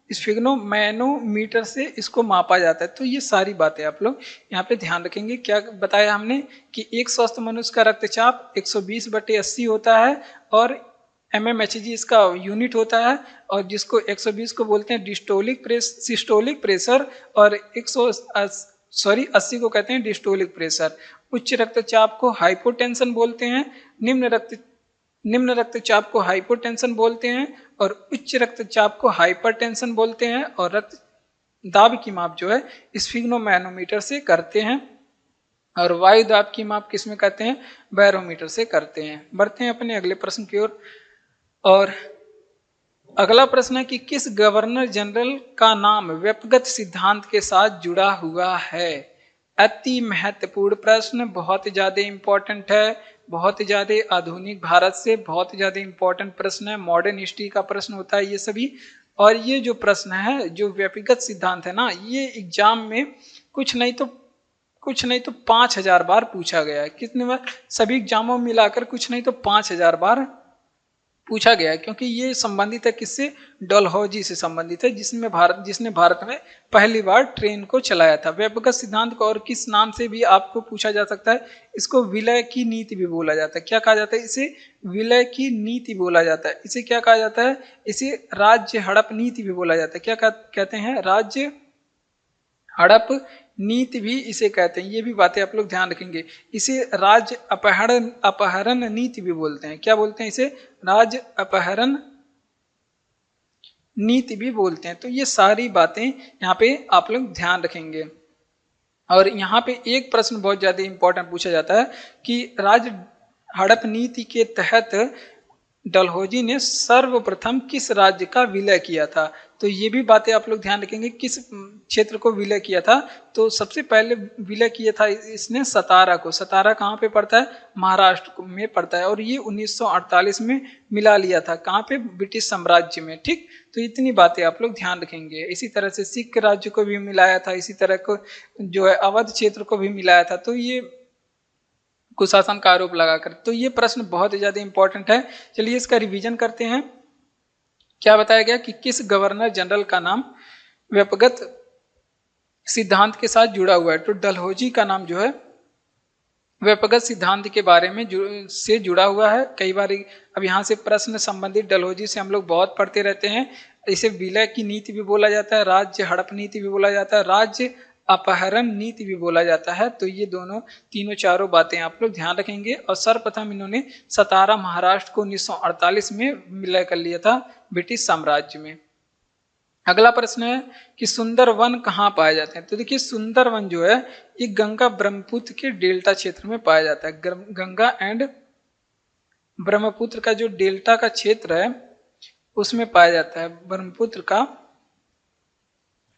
स्फिग्नोमैनोमीटर से इसको मापा जाता है। तो ये सारी बातें आप लोग यहाँ पे ध्यान रखेंगे। क्या बताया हमने कि एक स्वस्थ मनुष्य का रक्तचाप 120/80 होता है और mmHg इसका यूनिट होता है, और जिसको 120 को बोलते हैं सिस्टोलिक प्रेशर, और 80 को कहते हैं डिस्टोलिक प्रेशर। उच्च रक्तचाप को हाइपोटेंशन बोलते हैं, निम्न रक्तचाप को हाइपोटेंशन बोलते हैं, और उच्च रक्तचाप को हाइपरटेंशन बोलते हैं। और रक्त दाब की माप जो है स्फिग्नोमैनोमीटर से करते हैं, और वायु दाब की माप किस में करते हैं? बैरोमीटर से करते हैं। बढ़ते हैं अपने अगले प्रश्न की ओर। और अगला प्रश्न है कि किस गवर्नर जनरल का नाम व्यक्तिगत सिद्धांत के साथ जुड़ा हुआ है? अति महत्वपूर्ण प्रश्न, बहुत ज्यादा इंपॉर्टेंट है, बहुत ज्यादा आधुनिक भारत से बहुत ज्यादा इंपॉर्टेंट प्रश्न है, मॉडर्न हिस्ट्री का प्रश्न होता है ये सभी। और ये जो प्रश्न है, जो व्यक्तिगत सिद्धांत है ना, ये एग्जाम में कुछ नहीं तो 5000 बार पूछा गया है। कितने बार? सभी एग्जामों में मिलाकर कुछ नहीं तो 5000 बार पूछा गया है, क्योंकि ये संबंधित है किससे? डलहौजी से संबंधित है, जिसने भारत में पहली बार ट्रेन को चलाया था। व्यक्तिगत सिद्धांत को और किस नाम से भी आपको पूछा जा सकता है? इसको विलय की नीति भी बोला जाता है। क्या कहा जाता है इसे? विलय की नीति बोला जाता है। इसे क्या कहा जाता है? इसे राज्य हड़प नीति भी बोला जाता है। क्या कहते हैं? राज्य हड़प नीति भी इसे कहते हैं। ये भी बातें आप लोग ध्यान रखेंगे। इसे राज्य अपहरण नीति भी बोलते हैं। क्या बोलते हैं इसे? राज्य अपहरण नीति भी बोलते हैं। तो ये सारी बातें यहाँ पे आप लोग ध्यान रखेंगे। और यहाँ पे एक प्रश्न बहुत ज्यादा इंपॉर्टेंट पूछा जाता है कि राज्य हड़प नीति के तहत डलहौजी ने सर्वप्रथम किस राज्य का विलय किया था? तो ये भी बातें आप लोग ध्यान रखेंगे, किस क्षेत्र को विलय किया था। तो सबसे पहले विलय किया था इसने सतारा को। सतारा कहाँ पे पड़ता है? महाराष्ट्र में पड़ता है। और ये 1948 में मिला लिया था। कहाँ पे? ब्रिटिश साम्राज्य में। ठीक, तो इतनी बातें आप लोग ध्यान रखेंगे। इसी तरह से सिख राज्य को भी मिलाया था, इसी तरह को जो है अवध क्षेत्र को भी मिलाया था। तो ये कुशासन का आरोप लगाकर। तो ये प्रश्न बहुत ज्यादा इंपॉर्टेंट है। चलिए इसका रिवीजन करते हैं। क्या बताया गया कि किस गवर्नर जनरल का नाम व्यक्तिगत सिद्धांत के साथ जुड़ा हुआ है? तो डलहौजी का नाम जो है व्यक्तिगत सिद्धांत के बारे में से जुड़ा हुआ है। कई बार अब यहाँ से प्रश्न संबंधित डलहौजी से हम लोग बहुत पढ़ते रहते हैं। इसे विलय की नीति भी बोला जाता है, राज्य हड़प नीति भी बोला जाता है, राज्य अपहरण नीति भी बोला जाता है। तो ये तीनों चारों बातें आप लोग ध्यान रखेंगे। और सर्वप्रथम इन्होंने सतारा महाराष्ट्र को 1948 में विलय कर लिया था ब्रिटिश साम्राज्य में। अगला प्रश्न है कि सुंदर वन कहाँ पाए जाते हैं? तो देखिए सुंदर वन जो है ये गंगा ब्रह्मपुत्र के डेल्टा क्षेत्र में पाया जाता है। गंगा एंड ब्रह्मपुत्र का जो डेल्टा का क्षेत्र है उसमें पाया जाता है। ब्रह्मपुत्र का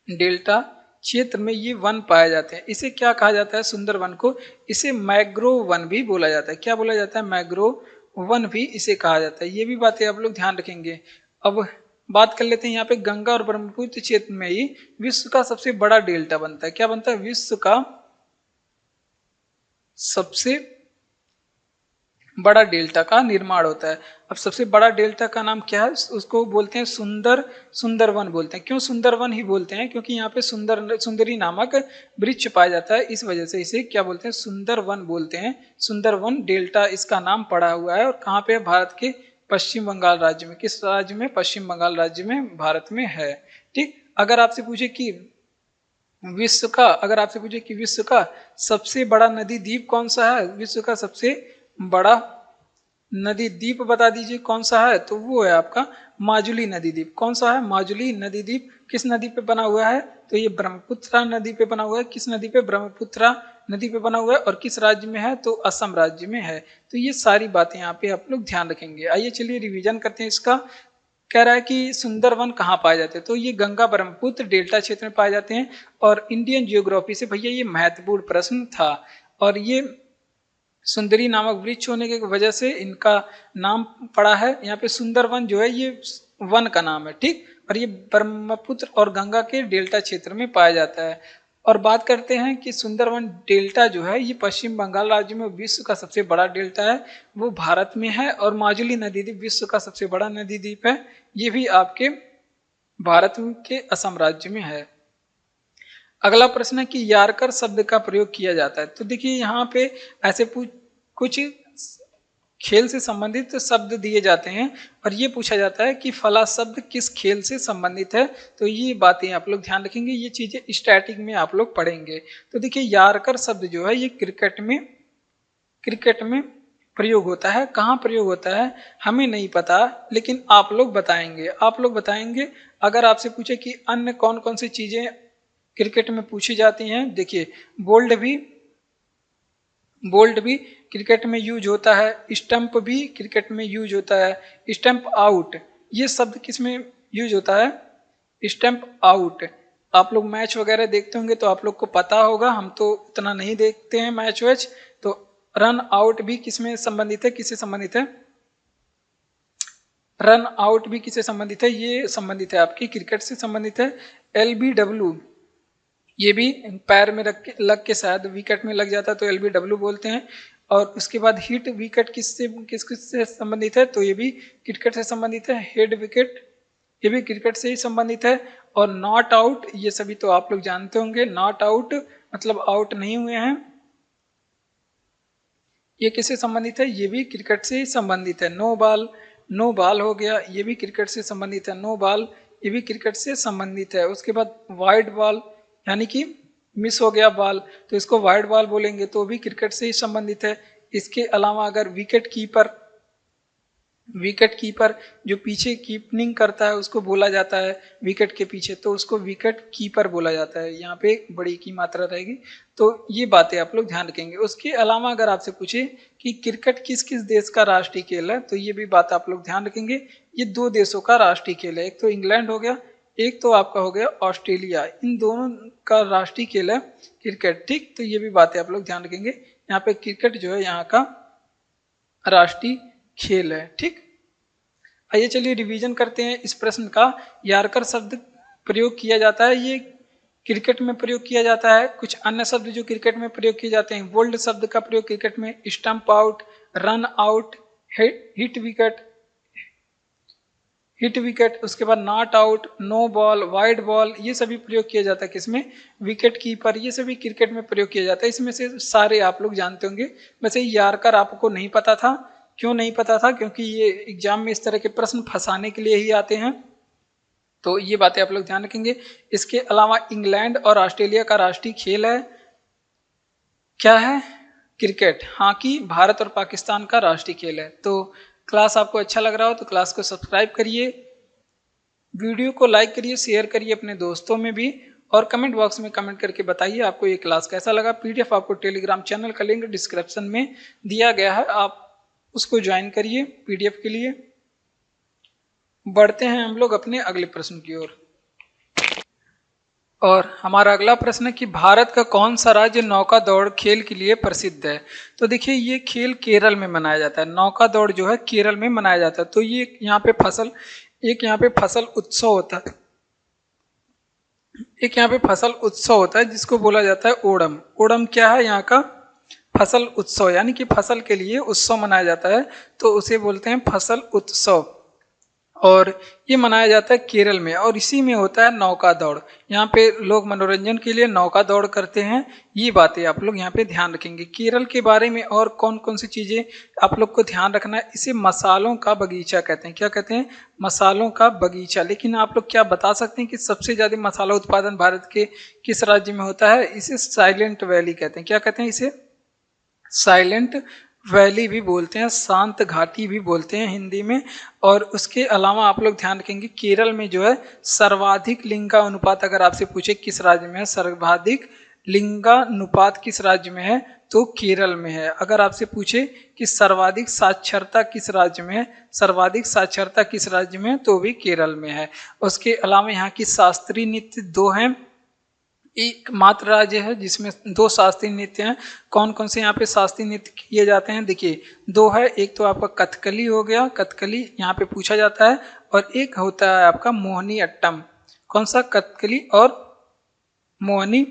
डेल्टा क्षेत्र में ये वन पाए जाते हैं। इसे क्या कहा जाता है? सुंदर वन को। इसे मैग्रोव वन भी बोला जाता है। क्या बोला जाता है? मैग्रोव वन भी इसे कहा जाता है। ये भी बातें आप लोग ध्यान रखेंगे। अब बात कर लेते हैं यहाँ पे गंगा और ब्रह्मपुत्र क्षेत्र में ही विश्व का सबसे बड़ा डेल्टा बनता है। क्या बनता है? विश्व का सबसे बड़ा डेल्टा का निर्माण होता है। अब सबसे बड़ा डेल्टा का नाम क्या है? उसको बोलते हैं सुंदर वन बोलते हैं। क्यों सुंदर वन ही बोलते हैं? क्योंकि यहाँ पे सुंदरी नामक वृक्ष पाया जाता है, इस वजह से इसे क्या बोलते हैं? सुंदर वन बोलते हैं। सुंदर वन डेल्टा इसका नाम पड़ा हुआ है। और कहाँ पे? भारत के पश्चिम बंगाल राज्य में। किस राज्य में? पश्चिम बंगाल राज्य में, भारत में है। ठीक, अगर आपसे पूछे कि विश्व का सबसे बड़ा नदी द्वीप कौन सा है? विश्व का सबसे बड़ा नदी द्वीप बता दीजिए कौन सा है? तो वो है आपका माजुली नदी द्वीप। कौन सा है? माजुली नदी द्वीप। किस नदी पे बना हुआ है? तो ये ब्रह्मपुत्रा नदी पे बना हुआ है। किस नदी पे? ब्रह्मपुत्रा नदी पे बना हुआ है। और किस राज्य में है? तो असम राज्य में है। तो ये सारी बातें यहाँ पे आप लोग ध्यान रखेंगे। आइए चलिए रिवीजन करते हैं इसका। कह रहा है कि सुंदरवन कहाँ पाए जाते हैं? तो ये गंगा ब्रह्मपुत्र डेल्टा क्षेत्र में पाए जाते हैं। और इंडियन जियोग्राफी से भैया ये महत्वपूर्ण प्रश्न था। और ये सुंदरी नामक वृक्ष होने की वजह से इनका नाम पड़ा है। यहाँ पे सुंदरवन जो है ये वन का नाम है, ठीक। और ये ब्रह्मपुत्र और गंगा के डेल्टा क्षेत्र में पाया जाता है। और बात करते हैं कि सुंदरवन डेल्टा जो है ये पश्चिम बंगाल राज्य में विश्व का सबसे बड़ा डेल्टा है, वो भारत में है। और माजुली नदी द्वीप विश्व का सबसे बड़ा नदी द्वीप है, ये भी आपके भारत के असम राज्य में है। अगला प्रश्न है कि यारकर शब्द का प्रयोग किया जाता है। तो देखिए यहाँ पे ऐसे कुछ खेल से संबंधित शब्द दिए जाते हैं और ये पूछा जाता है कि फला शब्द किस खेल से संबंधित है। तो ये बातें आप लोग ध्यान रखेंगे, ये चीजें स्टैटिक में आप लोग पढ़ेंगे। तो देखिए यारकर शब्द जो है ये क्रिकेट में प्रयोग होता है। कहाँ प्रयोग होता है हमें नहीं पता, लेकिन आप लोग बताएंगे। अगर आपसे पूछे कि अन्य कौन कौन सी चीजें क्रिकेट में पूछी जाती हैं, देखिए बोल्ड भी क्रिकेट में यूज होता है, स्टंप भी क्रिकेट में यूज होता है, स्टंप आउट ये शब्द किस में यूज होता है, स्टंप आउट। आप लोग मैच वगैरह देखते होंगे तो आप लोग को पता होगा, हम तो उतना नहीं देखते हैं मैच वैच। तो रन आउट भी किसमें संबंधित है, किससे संबंधित है, रन आउट भी किससे संबंधित है, ये संबंधित है आपकी क्रिकेट से संबंधित है। LBW ये भी पैर में लग के शायद विकेट में लग जाता है तो LBW बोलते हैं। और उसके बाद हिट विकेट किससे संबंधित है, तो ये भी क्रिकेट से संबंधित है। हेड विकेट ये भी क्रिकेट से ही संबंधित है। और नॉट आउट ये सभी तो आप लोग जानते होंगे, नॉट आउट मतलब आउट नहीं हुए हैं, ये किससे संबंधित है, ये भी क्रिकेट से ही संबंधित है। नो बॉल हो गया, ये भी क्रिकेट से संबंधित है। नो बॉल ये भी क्रिकेट से संबंधित है। उसके बाद वाइड बॉल यानी कि मिस हो गया बॉल तो इसको वाइड बॉल बोलेंगे, तो भी क्रिकेट से ही संबंधित है। इसके अलावा अगर विकेट कीपर जो पीछे कीपिंग करता है उसको बोला जाता है विकेट के पीछे, तो उसको विकेट कीपर बोला जाता है। यहाँ पे बड़ी की मात्रा रहेगी, तो ये बातें आप लोग ध्यान रखेंगे। उसके अलावा अगर आपसे पूछे कि क्रिकेट किस किस देश का राष्ट्रीय खेल है, तो ये भी बात आप लोग ध्यान रखेंगे। ये 2 देशों का राष्ट्रीय खेल है, एक तो इंग्लैंड हो गया, एक तो आपका हो गया ऑस्ट्रेलिया। इन दोनों का राष्ट्रीय खेल है क्रिकेट, ठीक। तो ये भी बातें आप लोग ध्यान रखेंगे। यहाँ पे क्रिकेट जो है यहाँ का राष्ट्रीय खेल है, ठीक। आइए चलिए रिवीजन करते हैं इस प्रश्न का। यारकर शब्द प्रयोग किया जाता है, ये क्रिकेट में प्रयोग किया जाता है। कुछ अन्य शब्द जो क्रिकेट में प्रयोग किए जाते हैं, बोल्ड शब्द का प्रयोग क्रिकेट में stump out, run out, hit wicket, उसके बाद not out, no ball, wide ball, ये सभी प्रयोग किया जाता है किसमें, विकेट कीपर, ये सभी क्रिकेट में प्रयोग किया जाता है। इसमें से सारे आप लोग जानते होंगे। वैसे यारकर आपको नहीं पता था, क्यों नहीं पता था, क्योंकि ये एग्जाम में इस तरह के प्रश्न फंसाने के लिए ही आते हैं, तो ये बातें आप लोग ध्यान रखेंगे। इसके अलावा इंग्लैंड और ऑस्ट्रेलिया का राष्ट्रीय खेल है क्या है, क्रिकेट। हाँ कि भारत और पाकिस्तान का राष्ट्रीय खेल है। तो क्लास आपको अच्छा लग रहा हो तो क्लास को सब्सक्राइब करिए, वीडियो को लाइक करिए, शेयर करिए अपने दोस्तों में भी, और कमेंट बॉक्स में कमेंट करके बताइए आपको ये क्लास कैसा लगा। PDF आपको टेलीग्राम चैनल का लिंक डिस्क्रिप्शन में दिया गया है, आप उसको ज्वाइन करिए PDF के लिए। बढ़ते हैं हम लोग अपने अगले प्रश्न की ओर। और हमारा अगला प्रश्न है कि भारत का कौन सा राज्य नौका दौड़ खेल के लिए प्रसिद्ध है। तो देखिए ये खेल केरल में मनाया जाता है, नौका दौड़ जो है केरल में मनाया जाता है। तो ये यहाँ पे फसल उत्सव होता है, एक यहाँ पे फसल उत्सव होता है जिसको बोला जाता है ओणम। ओणम क्या है, यहाँ का फसल उत्सव, यानी कि फसल के लिए उत्सव मनाया जाता है, तो उसे बोलते हैं फसल उत्सव। और ये मनाया जाता है केरल में, और इसी में होता है नौका दौड़। यहाँ पे लोग मनोरंजन के लिए नौका दौड़ करते हैं। ये बातें आप लोग यहाँ पे ध्यान रखेंगे। केरल के बारे में और कौन कौन सी चीज़ें आप लोग को ध्यान रखना है, इसे मसालों का बगीचा कहते हैं। क्या कहते हैं, मसालों का बगीचा। लेकिन आप लोग क्या बता सकते हैं कि सबसे ज़्यादा मसाला उत्पादन भारत के किस राज्य में होता है, इसे साइलेंट वैली कहते हैं। क्या कहते हैं, इसे साइलेंट वैली भी बोलते हैं, शांत घाटी भी बोलते हैं हिंदी में। और उसके अलावा आप लोग ध्यान रखेंगे केरल में जो है सर्वाधिक लिंगानुपात, अगर आपसे पूछे किस राज्य में है सर्वाधिक लिंगानुपात किस राज्य में है, तो केरल में है। अगर आपसे पूछे कि सर्वाधिक साक्षरता किस राज्य में है, सर्वाधिक साक्षरता किस राज्य में है, तो भी केरल में है। उसके अलावा यहाँ की शास्त्रीय नृत्य 2 हैं, एकमात्र राज्य है जिसमें 2 शास्त्रीय नृत्य हैं। कौन कौन से यहाँ पे शास्त्रीय नृत्य किए जाते हैं? देखिए 2 है, एक तो आपका कथकली हो गया, कथकली यहाँ पे पूछा जाता है, और एक होता है आपका मोहिनी अट्टम। कौन सा? कथकली और मोहिनी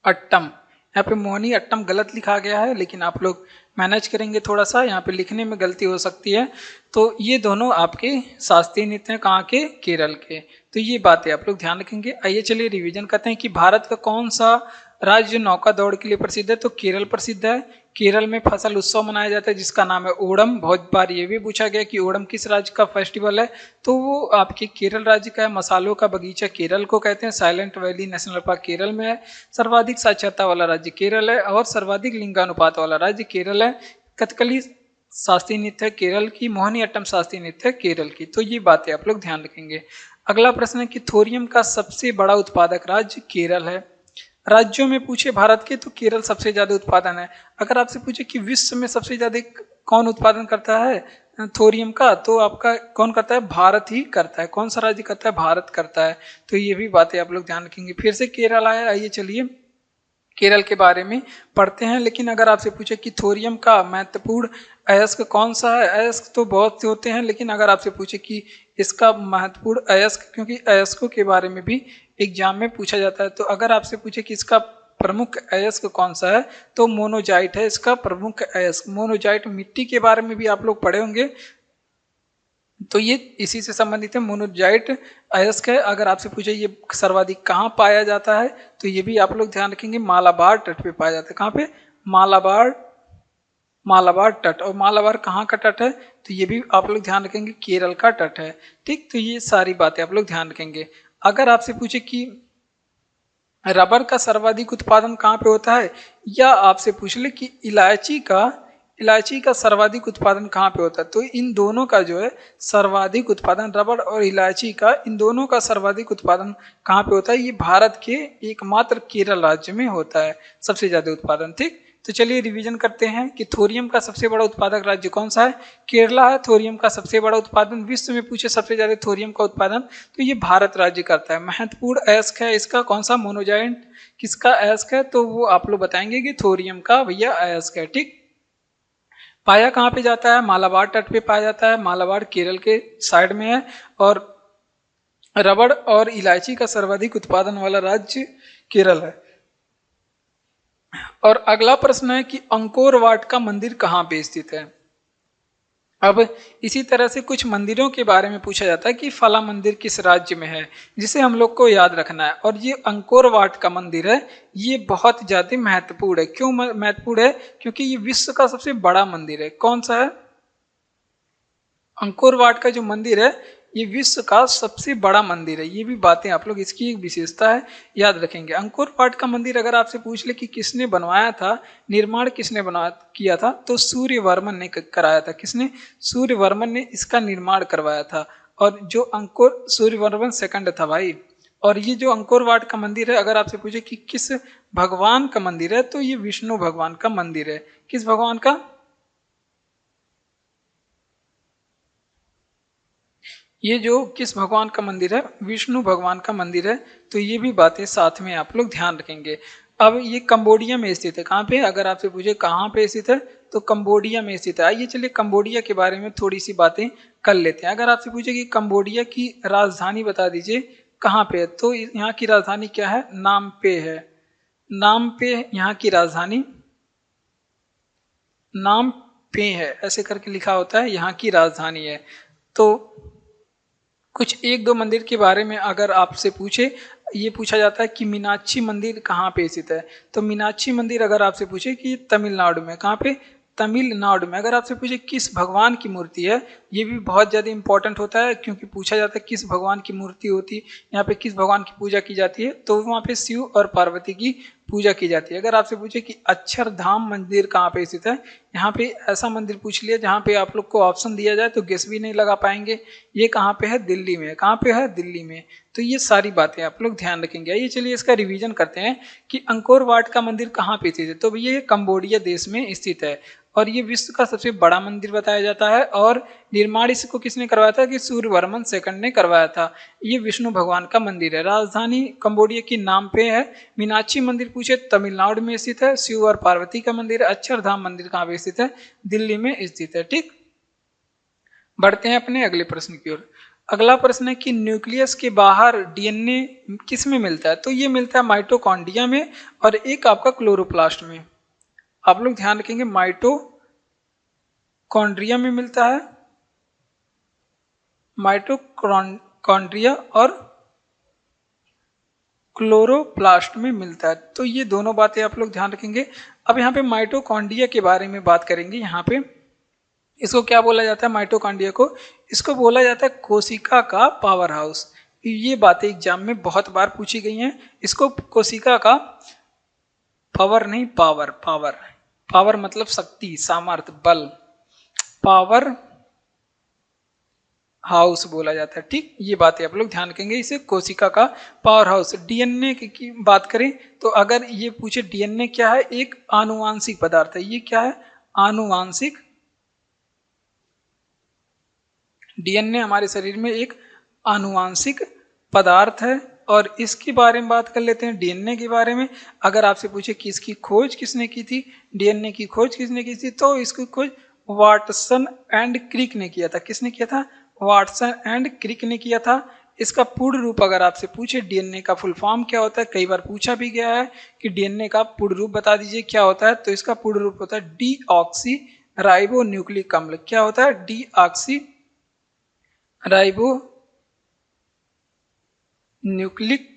अट्टम। यहाँ पे मोहिनी अट्टम गलत लिखा गया है, लेकिन आप लोग मैनेज करेंगे, थोड़ा सा यहाँ पे लिखने में गलती हो सकती है। तो ये दोनों आपके शास्त्रीय नृत्य हैं, कहाँ के? केरल के। तो ये बातें आप लोग ध्यान रखेंगे। आइए चलिए रिवीजन करते हैं कि भारत का कौन सा राज्य नौका दौड़ के लिए प्रसिद्ध है? तो केरल प्रसिद्ध है। केरल में फसल उत्सव मनाया जाता है जिसका नाम है ओणम। बहुत बार ये भी पूछा गया कि ओणम किस राज्य का फेस्टिवल है, तो वो आपके केरल राज्य का है। मसालों का बगीचा केरल को कहते हैं। Silent valley national park Kerala में है। सर्वाधिक साक्षरता वाला राज्य केरल है, और सर्वाधिक लिंगानुपात वाला राज्य केरल है। कथकली शास्त्रीय नृत्य है केरल की, मोहिनी अट्टम शास्त्रीय नृत्य है केरल की। तो ये बातें आप लोग ध्यान रखेंगे। अगला प्रश्न है कि थोरियम का सबसे बड़ा उत्पादक राज्य केरल है। राज्यों में पूछे भारत के, तो केरल सबसे ज्यादा उत्पादन है। अगर आपसे पूछे कि विश्व में सबसे ज्यादा कौन उत्पादन करता है थोरियम का, तो आपका कौन करता है? भारत ही करता है। कौन सा राज्य करता है? भारत करता है। तो ये भी बातें आप लोग ध्यान रखेंगे। फिर से केरल आया, आइए चलिए केरल के बारे में पढ़ते हैं। लेकिन अगर आपसे पूछे कि थोरियम का महत्वपूर्ण अयस्क कौन सा है? अयस्क तो बहुत से होते हैं, लेकिन अगर आपसे पूछे कि इसका महत्वपूर्ण अयस्क, क्योंकि अयस्कों के बारे में भी एग्जाम में पूछा जाता है, तो अगर आपसे पूछे कि इसका प्रमुख अयस्क कौन सा है, तो मोनोजाइट है इसका प्रमुख अयस्क। मोनोजाइट मिट्टी के बारे में भी आप लोग पढ़े होंगे, तो ये इसी से संबंधित है। मोनोजाइट अयस्क है। अगर आपसे पूछे ये सर्वाधिक कहाँ पाया जाता है, तो ये भी आप लोग ध्यान रखेंगे, मालाबार तट पे पाया जाता है। कहाँ पे? मालाबार तट। और मालाबार कहाँ का तट है? तो ये भी आप लोग ध्यान रखेंगे, केरल का तट है। ठीक, तो ये सारी बातें आप लोग ध्यान रखेंगे। अगर आपसे पूछे कि रबर का सर्वाधिक उत्पादन कहाँ पे होता है, या आपसे पूछ ले कि इलायची का सर्वाधिक उत्पादन कहाँ पे होता है, तो इन दोनों का जो है सर्वाधिक उत्पादन, रबर और इलायची का, इन दोनों का सर्वाधिक उत्पादन कहाँ पे होता है? ये भारत के एकमात्र केरल राज्य में होता है सबसे ज्यादा उत्पादन। ठीक, तो चलिए रिवीजन करते हैं कि थोरियम का सबसे बड़ा उत्पादक राज्य कौन सा है? केरला है। थोरियम का सबसे बड़ा उत्पादन, विश्व में पूछे सबसे ज्यादा थोरियम का उत्पादन, तो ये भारत राज्य करता है। महत्वपूर्ण अयस्क है इसका कौन सा? मोनोजाइट किसका अयस्क है? तो वो आप लोग बताएंगे कि थोरियम का भैया अयस्क है। ठीक, पाया कहाँ पे जाता है? मालाबार तट पे पाया जाता है। मालाबार केरल के साइड में है। और रबड़ और इलायची का सर्वाधिक उत्पादन वाला राज्य केरल है। और अगला प्रश्न है कि अंकोर वाट का मंदिर कहाँ पे स्थित है? अब इसी तरह से कुछ मंदिरों के बारे में पूछा जाता है कि फला मंदिर किस राज्य में है, जिसे हम लोग को याद रखना है। और ये अंकोर वाट का मंदिर है, ये बहुत ज्यादा महत्वपूर्ण है। क्यों महत्वपूर्ण है? क्योंकि ये विश्व का सबसे बड़ा मंदिर है। कौन सा है? अंकोर वाट का जो मंदिर है, ये विश्व का सबसे बड़ा मंदिर है। ये भी बातें आप लोग, इसकी एक विशेषता है, याद रखेंगे। अंकोर वाट का मंदिर अगर आपसे पूछ ले कि किसने बनवाया था, निर्माण किसने किया था, तो सूर्यवर्मन ने कराया था। किसने? सूर्यवर्मन ने इसका निर्माण करवाया था। और जो अंकोर, सूर्यवर्मन सेकंड था भाई। और ये जो अंकोर वाट का मंदिर है, अगर आपसे पूछे कि किस भगवान का मंदिर है, तो ये विष्णु भगवान का मंदिर है। किस भगवान का? ये जो किस भगवान का मंदिर है? विष्णु भगवान का मंदिर है। तो ये भी बातें साथ में आप लोग ध्यान रखेंगे। अब ये कंबोडिया में स्थित है। कहाँ पे? अगर आपसे पूछे कहाँ पे स्थित है, तो कंबोडिया में स्थित है। आइए चलिए कंबोडिया के बारे में थोड़ी सी बातें कर लेते हैं। अगर आपसे पूछे कि कंबोडिया की राजधानी बता दीजिए कहाँ पे है, तो यहाँ की राजधानी क्या है? नामपे है। नामपे यहाँ की राजधानी नामपे है, ऐसे करके लिखा होता है, यहाँ की राजधानी है। तो कुछ एक दो मंदिर के बारे में अगर आपसे पूछे, ये पूछा जाता है कि मीनाक्षी मंदिर कहाँ पे स्थित है, तो मीनाक्षी मंदिर अगर आपसे पूछे कि तमिलनाडु में, कहाँ पे? तमिलनाडु में। अगर आपसे पूछे किस भगवान की मूर्ति है, ये भी बहुत ज़्यादा इंपॉर्टेंट होता है, क्योंकि पूछा जाता है किस भगवान की मूर्ति होती है, यहाँ पे किस भगवान की पूजा की जाती है, तो वहाँ पे शिव और पार्वती की पूजा की जाती है। अगर आपसे पूछे कि अक्षरधाम मंदिर कहाँ पे स्थित है, यहाँ पे ऐसा मंदिर पूछ लिया जहाँ पे आप लोग को ऑप्शन दिया जाए तो गेस भी नहीं लगा पाएंगे। ये कहाँ पे है? दिल्ली में। कहाँ पे है? दिल्ली में। तो ये सारी बातें आप लोग ध्यान रखेंगे। आइए चलिए इसका रिवीजन करते हैं कि अंकोर वाट का मंदिर कहाँ पे स्थित है। तो ये कंबोडिया देश में स्थित है, और ये विश्व का सबसे बड़ा मंदिर बताया जाता है। और निर्माण इसको किसने करवाया था कि सूर्यवर्मन सेकंड ने करवाया था। ये विष्णु भगवान का मंदिर है। राजधानी कंबोडिया की नाम पे है। मीनाक्षी मंदिर पूछे तमिलनाडु में स्थित है। शिव और पार्वती का मंदिर है। अक्षरधाम मंदिर कहाँ पे स्थित है? दिल्ली में स्थित है। ठीक, बढ़ते हैं अपने अगले प्रश्न की ओर। अगला प्रश्न है कि न्यूक्लियस के बाहर डीएनए किस में मिलता है? तो ये मिलता है माइटोकॉन्ड्रिया में और एक आपका क्लोरोप्लास्ट में। आप लोग ध्यान रखेंगे, माइटोकॉन्ड्रिया में मिलता है, माइटोकॉन्ड्रिया और क्लोरोप्लास्ट में मिलता है। तो ये दोनों बातें आप लोग ध्यान रखेंगे। अब यहाँ पे माइटोकॉन्ड्रिया के बारे में बात करेंगे। यहाँ पे इसको क्या बोला जाता है? माइटोकॉन्ड्रिया को इसको बोला जाता है कोशिका का पावर हाउस। ये बातें एग्जाम में बहुत बार पूछी गई हैं। इसको कोशिका का पावर नहीं, पावर, पावर, पावर मतलब शक्ति, सामर्थ्य, बल, पावर हाउस बोला जाता है। ठीक, ये बातें आप लोग ध्यान रखेंगे। इसे कोशिका का पावर हाउस। डीएनए की बात करें तो अगर ये पूछे डीएनए क्या है? एक आनुवांशिक पदार्थ है। ये क्या है? आनुवांशिक। डीएनए हमारे शरीर में एक आनुवांशिक पदार्थ है और इसके बारे में बात कर लेते हैं। डीएनए के बारे में अगर आपसे पूछे कि इसकी खोज किसने की थी, डीएनए की खोज किसने की थी, तो इसकी खोज वाटसन एंड क्रिक ने किया था। किसने किया था? वाटसन एंड क्रिक ने किया था। इसका पूर्ण रूप अगर आपसे पूछे डीएनए का फुल फॉर्म क्या होता है, कई बार पूछा भी गया है कि डीएनए का पूर्ण रूप बता दीजिए क्या होता है, तो इसका पूर्ण रूप होता है डीऑक्सी राइबो न्यूक्लिक अम्ल। क्या होता है? डीऑक्सी राइबो न्यूक्लिक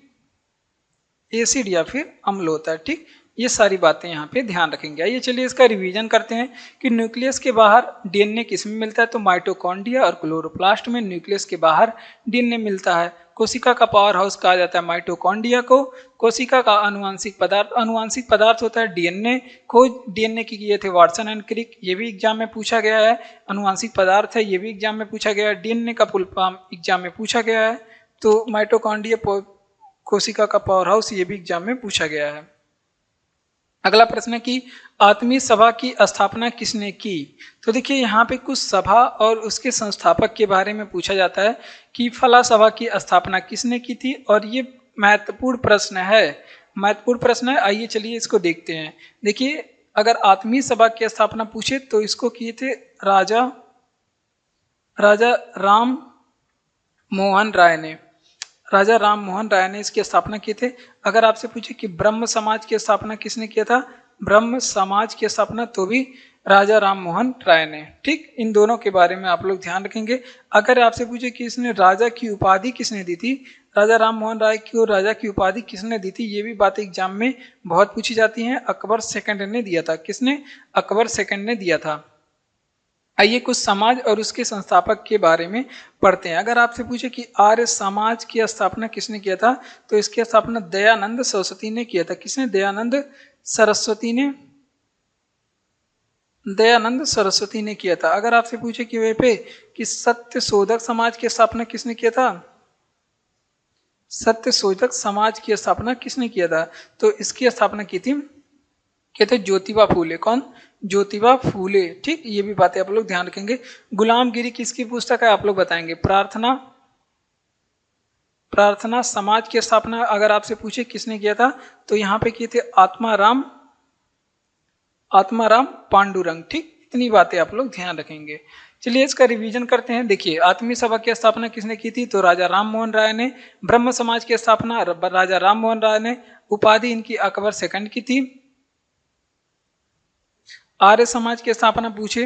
एसिड या फिर अम्ल होता है। ठीक, ये सारी बातें यहाँ पे ध्यान रखेंगे। आइए चलिए इसका रिवीजन करते हैं कि न्यूक्लियस के बाहर डीएनए किस में मिलता है? तो माइटोकॉन्ड्रिया और क्लोरोप्लास्ट में न्यूक्लियस के बाहर डीएनए मिलता है। कोशिका का पावर हाउस कहा जाता है माइटोकॉन्ड्रिया को। कोशिका का आनुवांशिक पदार्थ होता है डीएनए। खोज डीएनए की किए थे वाटसन एंड क्रिक, ये भी एग्जाम में पूछा गया है। आनुवांशिक पदार्थ है, ये भी एग्जाम में पूछा गया है। डीएनए का फुल फॉर्म एग्जाम में पूछा गया है। तो माइटोकॉन्ड्रिया कोशिका का पावर हाउस, ये भी एग्जाम में पूछा गया है। अगला प्रश्न है कि आत्मीय सभा की स्थापना किसने की? तो देखिए यहाँ पे कुछ सभा और उसके संस्थापक के बारे में पूछा जाता है कि फला सभा की स्थापना किसने की थी, और ये महत्वपूर्ण प्रश्न है। महत्वपूर्ण प्रश्न है, आइए चलिए इसको देखते हैं। देखिए अगर आत्मीय सभा की स्थापना पूछे तो इसको किए थे राजा राम मोहन राय ने। राजा राम मोहन राय ने इसकी स्थापना की थे। अगर आपसे पूछे कि ब्रह्म समाज की स्थापना किसने किया था? ब्रह्म समाज की स्थापना तो भी राजा राम मोहन राय ने। ठीक, इन दोनों के बारे में आप लोग ध्यान रखेंगे। अगर आपसे पूछे कि इसने राजा की उपाधि किसने दी थी, राजा राम मोहन राय को राजा की उपाधि किसने दी थी, ये भी बातें एग्जाम में बहुत पूछी जाती हैं। अकबर सेकंड ने दिया था। किसने? अकबर सेकंड ने दिया था। आइए कुछ समाज और उसके संस्थापक के बारे में पढ़ते हैं। अगर आपसे पूछे कि आर्य समाज की स्थापना किसने किया था, तो इसकी स्थापना दयानंद सरस्वती ने किया था। किसने? दयानंद सरस्वती ने किया था। अगर आपसे पूछे कि वे पे कि सत्य शोधक समाज की स्थापना किसने किया था, सत्य शोधक समाज की स्थापना किसने किया था, तो इसकी स्थापना की थी कहते ज्योतिबा फूले। कौन? ज्योतिबा फूले। ठीक, ये भी बातें आप लोग ध्यान रखेंगे। गुलामगिरी किसकी पुस्तक है, आप लोग बताएंगे। प्रार्थना समाज की स्थापना अगर आपसे पूछे किसने किया था, तो यहाँ पे किए थे आत्माराम पांडुरंग। ठीक, इतनी बातें आप लोग ध्यान रखेंगे। चलिए इसका रिवीजन करते हैं। देखिए आत्मीय सभा की स्थापना किसने की थी, तो राजा राम मोहन राय ने। ब्रह्म समाज की स्थापना राजा राम मोहन राय ने। उपाधि इनकी अकबर सेकंड की थी। आर्य समाज की स्थापना पूछे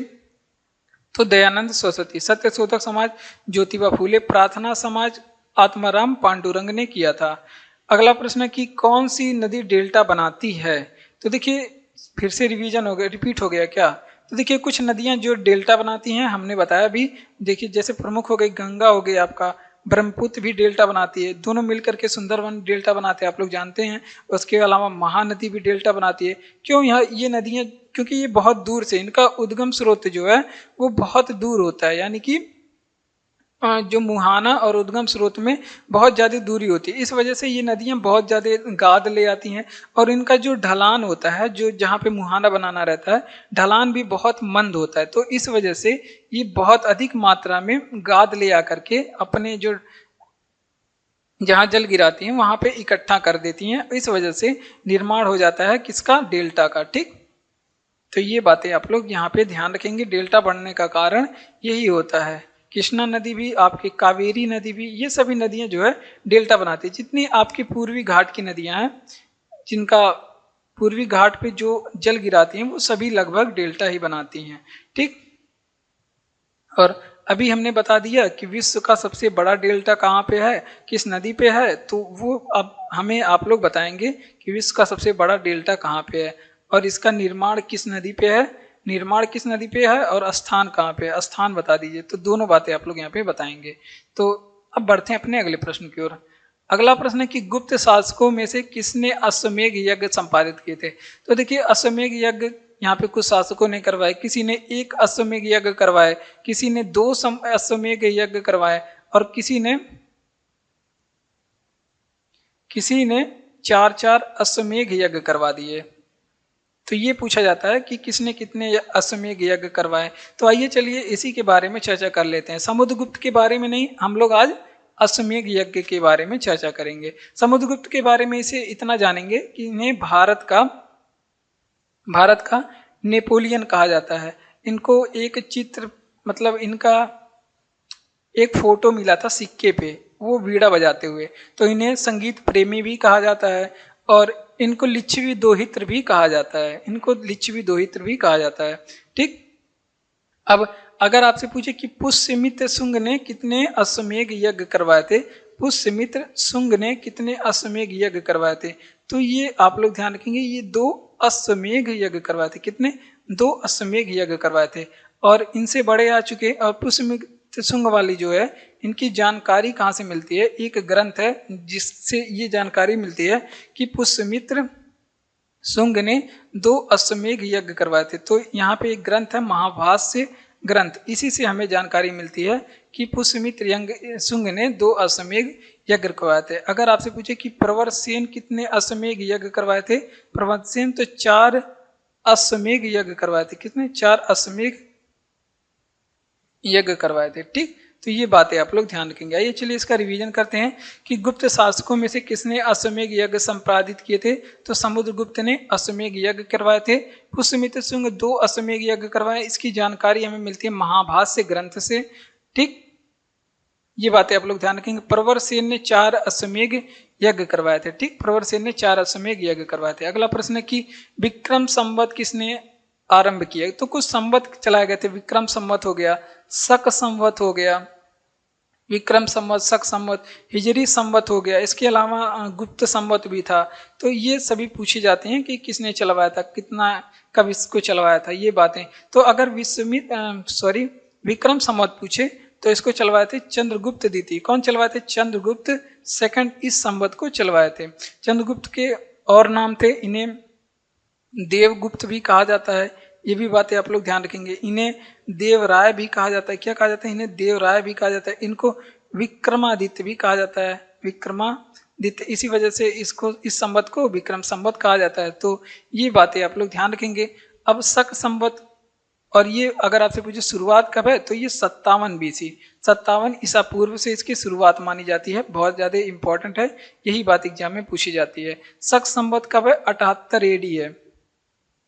तो दयानंद सरस्वती। सत्य शोधक समाज ज्योतिबा फूले। प्रार्थना समाज आत्माराम पांडुरंग ने किया था। अगला प्रश्न है कि कौन सी नदी डेल्टा बनाती है, तो देखिए फिर से रिवीजन हो गया, रिपीट हो गया क्या। तो देखिए कुछ नदियां जो डेल्टा बनाती हैं हमने बताया भी। देखिए जैसे प्रमुख हो गई गंगा, हो गई आपका ब्रह्मपुत्र भी डेल्टा बनाती है। दोनों मिलकर के सुंदरवन डेल्टा बनाते हैं, आप लोग जानते हैं। उसके अलावा महानदी भी डेल्टा बनाती है। क्यों यहाँ ये नदियाँ? क्योंकि ये बहुत दूर से, इनका उद्गम स्रोत जो है वो बहुत दूर होता है, यानी कि जो मुहाना और उद्गम स्रोत में बहुत ज़्यादा दूरी होती है। इस वजह से ये नदियाँ बहुत ज़्यादा गाद ले आती हैं और इनका जो ढलान होता है, जो जहाँ पे मुहाना बनाना रहता है, ढलान भी बहुत मंद होता है। तो इस वजह से ये बहुत अधिक मात्रा में गाद ले आकर के अपने जो जहाँ जल गिराती हैं वहाँ पे इकट्ठा कर देती हैं। इस वजह से निर्माण हो जाता है किसका, डेल्टा का। ठीक, तो ये बातें आप लोग यहाँ पे ध्यान रखेंगे। डेल्टा बढ़ने का कारण यही होता है। कृष्णा नदी भी, आपकी कावेरी नदी भी, ये सभी नदियाँ जो है डेल्टा बनाती है। जितनी आपकी पूर्वी घाट की नदियाँ हैं, जिनका पूर्वी घाट पे जो जल गिराती हैं, वो सभी लगभग डेल्टा ही बनाती हैं। ठीक, और अभी हमने बता दिया कि विश्व का सबसे बड़ा डेल्टा कहाँ पे है, किस नदी पे है। तो वो अब हमें आप लोग बताएंगे कि विश्व का सबसे बड़ा डेल्टा कहाँ पे है और इसका निर्माण किस नदी पे है, निर्माण किस नदी पे है और स्थान कहाँ पे है, स्थान बता दीजिए। तो दोनों बातें आप लोग यहाँ पे बताएंगे। तो अब बढ़ते हैं अपने अगले प्रश्न की ओर। अगला प्रश्न है कि गुप्त शासकों में से किसने अश्वमेध यज्ञ संपादित किए थे। तो देखिए, अश्वमेध यज्ञ यहाँ पे कुछ शासकों ने करवाए। किसी ने एक अश्वमेध यज्ञ करवाए, किसी ने दो अश्वमेध यज्ञ करवाए और किसी ने चार चार अश्वमेध यज्ञ करवा दिए। तो ये पूछा जाता है कि किसने कितने अश्वमेध यज्ञ करवाए। तो आइए चलिए इसी के बारे में चर्चा कर लेते हैं। समुद्रगुप्त के बारे में नहीं, हम लोग आज अश्वमेध यज्ञ के बारे में चर्चा करेंगे। समुद्रगुप्त के बारे में इसे इतना जानेंगे कि इन्हें भारत का नेपोलियन कहा जाता है। इनको एक चित्र, मतलब इनका एक फोटो मिला था सिक्के पे, वो वीणा बजाते हुए। तो इन्हें संगीत प्रेमी भी कहा जाता है और इनको लिच्छवी दोहित्र भी कहा जाता है। ठीक, अब अगर आपसे पूछे कि पुष्यमित्र शुंग ने कितने अश्वमेध यज्ञ करवाए थे, पुष्यमित्र शुंग ने कितने अश्वमेध यज्ञ करवाए थे, तो ये आप लोग ध्यान रखेंगे, ये 2 अश्वमेध यज्ञ करवाए थे। कितने, 2 अश्वमेध यज्ञ करवाए थे। और इनसे बड़े आ चुके। और पुष्यमित्र शुंग वाली जो है, इनकी जानकारी कहाँ से मिलती है, एक ग्रंथ है जिससे ये जानकारी मिलती है कि पुष्यमित्र शुंग ने 2 अश्वमेध यज्ञ करवाए थे। तो यहाँ पे एक ग्रंथ है, महाभाष्य ग्रंथ, इसी से हमें जानकारी मिलती है कि पुष्यमित्र शुंग ने 2 अश्वमेध यज्ञ करवाए थे। अगर आपसे पूछे कि प्रवरसेन कितने अश्वमेध यज्ञ करवाए थे, प्रवरसेन तो 4 अश्वमेध यज्ञ करवाए थे। कितने, 4 अश्वमेध यज्ञ करवाए थे। ठीक, तो ये बातें आप लोग ध्यान रखेंगे। आइए चलिए इसका रिवीजन करते हैं कि गुप्त शासकों में से किसने अश्वमेध यज्ञ संपादित किए थे। तो समुद्रगुप्त ने अश्वमेध यज्ञ करवाए थे। पुष्यमित्र शुंग 2 अश्वमेध यज्ञ करवाए। इसकी जानकारी हमें मिलती है महाभाष्य ग्रंथ से। ठीक, ये बातें आप लोग ध्यान रखेंगे। प्रवरसेन ने 4 अश्वमेध यज्ञ करवाए थे। ठीक, प्रवरसेन ने 4 अश्वमेध यज्ञ करवाए थे। अगला प्रश्न है कि विक्रम संवत किसने आरंभ किया। तो कुछ संवत चलाए गए थे। विक्रम संवत हो गया, शक संवत हो गया, विक्रम संवत, शक संवत, हिजरी संवत हो गया। इसके अलावा गुप्त संवत भी था। तो ये सभी पूछे जाते हैं कि किसने चलवाया था, कितना कब इसको चलवाया था, ये बातें। तो अगर विक्रम संवत पूछे तो इसको चलवाए थे चंद्रगुप्त द्वितीय। कौन चलवाए थे, चंद्रगुप्त सेकंड इस संवत को चलवाए थे। चंद्रगुप्त के और नाम थे, इन्हें देवगुप्त भी कहा जाता है। ये भी बातें आप लोग ध्यान रखेंगे। इन्हें देवराय भी कहा जाता है। क्या कहा जाता है, इन्हें देवराय भी कहा जाता है। इनको विक्रमादित्य भी कहा जाता है, विक्रमादित्य। इसी वजह से इसको, इस संवत को विक्रम संवत कहा जाता है। तो ये बातें आप लोग ध्यान रखेंगे। अब शक संवत, और ये अगर आपसे पूछे शुरुआत कब है, तो ये 57 BC, 57 ईसा पूर्व से इसकी शुरुआत मानी जाती है। बहुत ज़्यादा इंपॉर्टेंट है, यही बात एग्जाम में पूछी जाती है। शक संवत कब है, 78 AD है।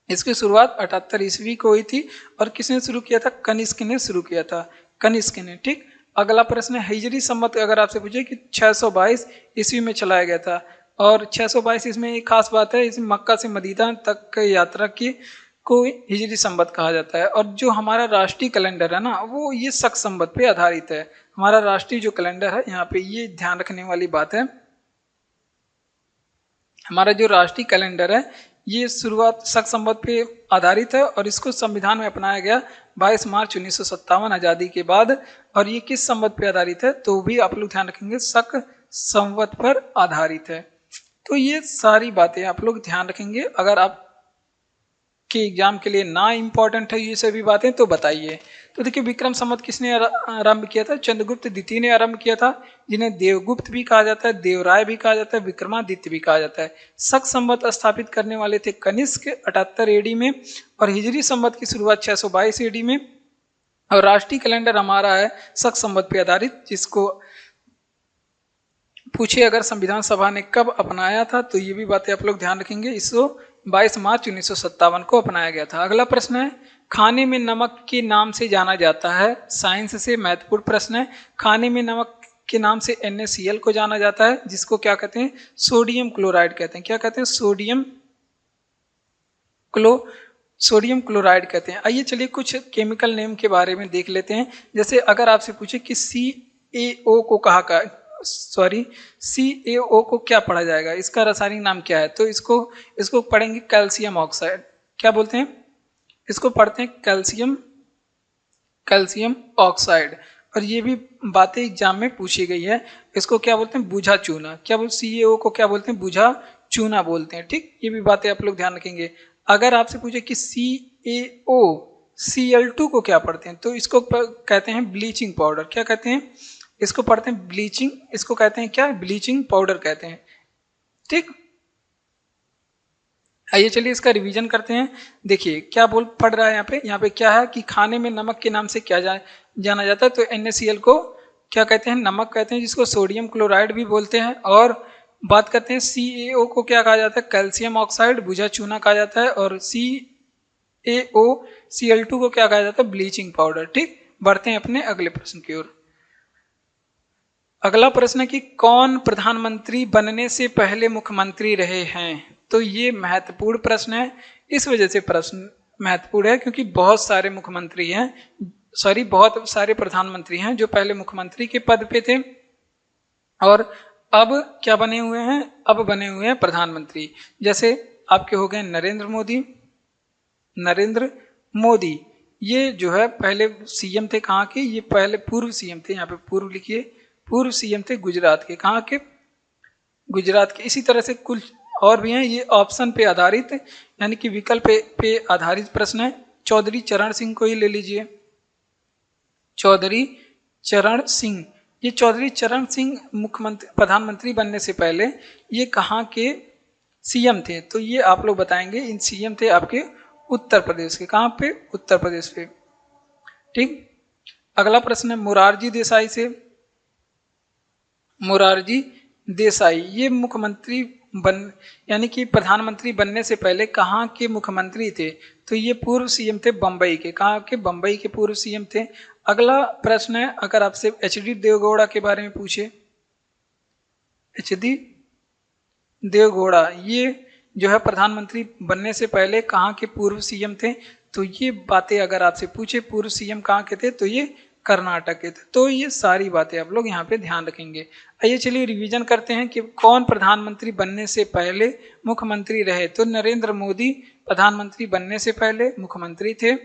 इसकी शुरुआत 78 ईस्वी को हुई थी। और किसने शुरू किया था, कनिष्क ने शुरू किया था, कनिष्क ने। ठीक, अगला प्रश्न है हिजरी संवत। अगर आपसे पूछे कि 622 ईस्वी में चलाया गया था। और 622 इसमें एक खास बात है, इसमें मक्का से मदीना तक की यात्रा की को हिजरी संवत कहा जाता है। और जो हमारा राष्ट्रीय कैलेंडर है ना, वो ये शक संवत पे आधारित है। हमारा राष्ट्रीय जो कैलेंडर है, यहाँ पे ये ध्यान रखने वाली बात है, हमारा जो राष्ट्रीय कैलेंडर है ये शुरुआत शक संवत पे आधारित है। और इसको संविधान में अपनाया गया 22 मार्च 1957 आज़ादी के बाद। और ये किस संवत पे आधारित है, तो भी आप लोग ध्यान रखेंगे, शक संवत पर आधारित है। तो ये सारी बातें आप लोग ध्यान रखेंगे। अगर आप के एग्जाम के लिए ना इम्पोर्टेंट है ये सभी बातें, तो बताइए। तो देखिए विक्रम संवत किसने आरंभ किया था? चंद्रगुप्त द्वितीय ने आरंभ किया था, जिन्हें देवगुप्त भी कहा जाता है, देवराय भी कहा जाता है, विक्रमादित्य भी कहा जाता है। शक संवत स्थापित करने वाले थे कनिष्क 78 एडी में, और हिजरी संवत की शुरुआत 622 एडी में। और राष्ट्रीय कैलेंडर हमारा है शक संवत पे आधारित, जिसको पूछे अगर संविधान सभा ने कब अपनाया था, तो ये भी बातें आप लोग ध्यान रखेंगे। इसको 22 मार्च 1957 को अपनाया गया था। अगला प्रश्न है, खाने में नमक के नाम से जाना जाता है। साइंस से महत्वपूर्ण प्रश्न है। खाने में नमक के नाम से NaCl को जाना जाता है, जिसको क्या कहते हैं? सोडियम क्लोराइड कहते हैं। क्या कहते हैं? सोडियम क्लोराइड कहते हैं। आइए चलिए कुछ केमिकल नेम के बारे में देख लेते हैं। जैसे अगर आपसे पूछे कि CaO को क्या पढ़ा जाएगा, इसका रासायनिक नाम क्या है, तो इसको पढ़ेंगे कैल्शियम ऑक्साइड। क्या बोलते हैं? इसको पढ़ते हैं कैल्शियम ऑक्साइड। और ये भी बातें एग्जाम में पूछी गई है। इसको क्या बोलते हैं? बुझा चूना। क्या बोलते? CaO को क्या बोलते हैं? बुझा चूना बोलते हैं। ठीक, ये भी बातें आप लोग ध्यान रखेंगे। अगर आपसे पूछे कि CaOCl2 को क्या पढ़ते हैं, तो इसको कहते हैं ब्लीचिंग पाउडर। क्या कहते हैं? इसको पढ़ते हैं ब्लीचिंग, इसको कहते हैं क्या? ब्लीचिंग पाउडर कहते हैं। ठीक, आइए चलिए इसका रिवीजन करते हैं। देखिए क्या पढ़ रहा है यहाँ पे क्या है कि खाने में नमक के नाम से क्या जाना जाता है, तो NaCl को क्या कहते हैं? नमक कहते हैं, जिसको सोडियम क्लोराइड भी बोलते हैं। और बात करते हैं CaO को क्या कहा जाता है? कैल्शियम ऑक्साइड, बुझा चूना कहा जाता है। और CaOCl2 को क्या कहा जाता है? Bleaching powder. ठीक, बढ़ते हैं अपने अगले प्रश्न की ओर। अगला प्रश्न है कि कौन प्रधानमंत्री बनने से पहले मुख्यमंत्री रहे हैं? तो ये महत्वपूर्ण प्रश्न है। इस वजह से प्रश्न महत्वपूर्ण है क्योंकि बहुत सारे प्रधानमंत्री हैं जो पहले मुख्यमंत्री के पद पे थे और अब क्या बने हुए हैं? अब बने हुए हैं प्रधानमंत्री। जैसे आपके हो गए नरेंद्र मोदी, ये जो है पहले सीएम थे। कहाँ के? ये पहले पूर्व सीएम थे। यहाँ पे पूर्व लिखिए, पूर्व सीएम थे गुजरात के। कहाँ के? गुजरात के। इसी तरह से कुछ और भी हैं। ये ऑप्शन पे आधारित यानी कि विकल्प पे आधारित प्रश्न है। चौधरी चरण सिंह को ही ले लीजिए। चौधरी चरण सिंह, ये चौधरी चरण सिंह प्रधानमंत्री बनने से पहले ये कहाँ के सीएम थे? तो ये आप लोग बताएंगे। इन सीएम थे आपके उत्तर प्रदेश के। कहाँ पे? उत्तर प्रदेश पे। ठीक, अगला प्रश्न है मोरारजी देसाई से। मोरारजी देसाई ये मुख्यमंत्री यानी कि प्रधानमंत्री बनने से पहले कहाँ के मुख्यमंत्री थे? तो ये पूर्व सीएम थे बंबई के। कहाँ के? बंबई के पूर्व सीएम थे। अगला प्रश्न है, अगर आपसे HD देवगौड़ा के बारे में पूछे, HD देवगौड़ा ये जो है प्रधानमंत्री बनने से पहले कहाँ के पूर्व सीएम थे? तो ये बातें अगर आपसे पूछे पूर्व सीएम कहाँ के थे, तो ये कर्नाटक के थे। तो ये सारी बातें आप लोग यहाँ पे ध्यान रखेंगे। आइए चलिए रिवीजन करते हैं कि कौन प्रधानमंत्री बनने से पहले मुख्यमंत्री रहे। तो नरेंद्र मोदी प्रधानमंत्री बनने से पहले मुख्यमंत्री थे।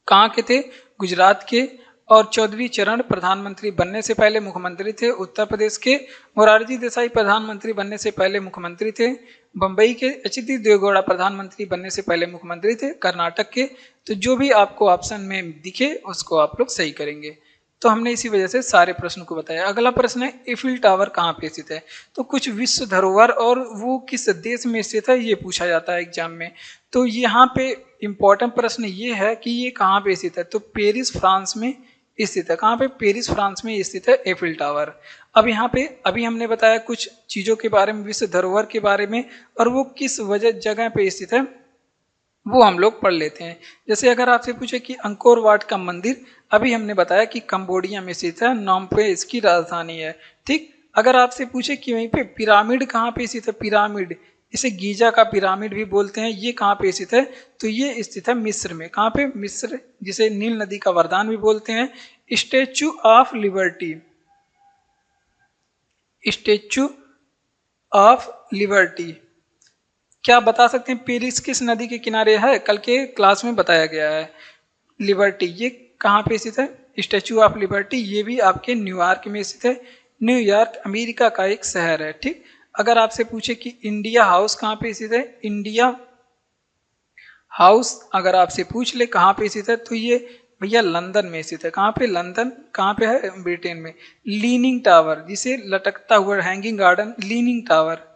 कहाँ के थे? गुजरात के। और चौधरी चरण प्रधानमंत्री बनने से पहले मुख्यमंत्री थे उत्तर प्रदेश के। मोरारजी देसाई प्रधानमंत्री बनने से पहले मुख्यमंत्री थे बंबई के। HD देवगौड़ा प्रधानमंत्री बनने से पहले मुख्यमंत्री थे कर्नाटक के। तो जो भी आपको ऑप्शन में दिखे उसको आप लोग सही करेंगे। तो हमने इसी वजह से सारे प्रश्न को बताया। अगला प्रश्न है ईफिल टावर कहाँ पे स्थित है? तो कुछ विश्व धरोहर और वो किस देश में स्थित है ये पूछा जाता है एग्जाम में। तो यहाँ पे इम्पोर्टेंट प्रश्न ये है कि ये कहाँ पे स्थित है? तो पेरिस फ्रांस में स्थित है। कहाँ पे? पेरिस फ्रांस में स्थित है एफिल टावर। अब यहाँ पे अभी हमने बताया कुछ चीजों के बारे में, विश्व धरोहर के बारे में, और वो किस जगह पे स्थित है वो हम लोग पढ़ लेते हैं। जैसे अगर आपसे पूछे कि अंकोर वाट का मंदिर, अभी हमने बताया कि कंबोडिया में स्थित है, नॉम पे इसकी राजधानी है। ठीक, अगर आपसे पूछे कि वहीं पे पिरामिड कहाँ पे स्थित है, पिरामिड इसे गीजा का पिरामिड भी बोलते हैं, ये कहाँ पे स्थित है? तो ये स्थित है मिस्र में। कहाँ पे? मिस्र, जिसे नील नदी का वरदान भी बोलते हैं। Statue of liberty, statue of liberty क्या बता सकते हैं पेरिस किस नदी के किनारे है? कल के क्लास में बताया गया है। लिबर्टी ये कहाँ पे स्थित है? स्टैचू ऑफ लिबर्टी ये भी आपके न्यूयॉर्क में स्थित है। न्यूयॉर्क अमेरिका का एक शहर है। ठीक, अगर आपसे पूछे कि इंडिया हाउस कहाँ पे स्थित है, इंडिया हाउस अगर आपसे पूछ ले कहाँ पे स्थित है, तो ये भैया लंदन में स्थित है। कहाँ पे? लंदन। कहाँ पे है? ब्रिटेन में। लीनिंग टावर, जिसे लटकता हुआ hanging garden, leaning tower.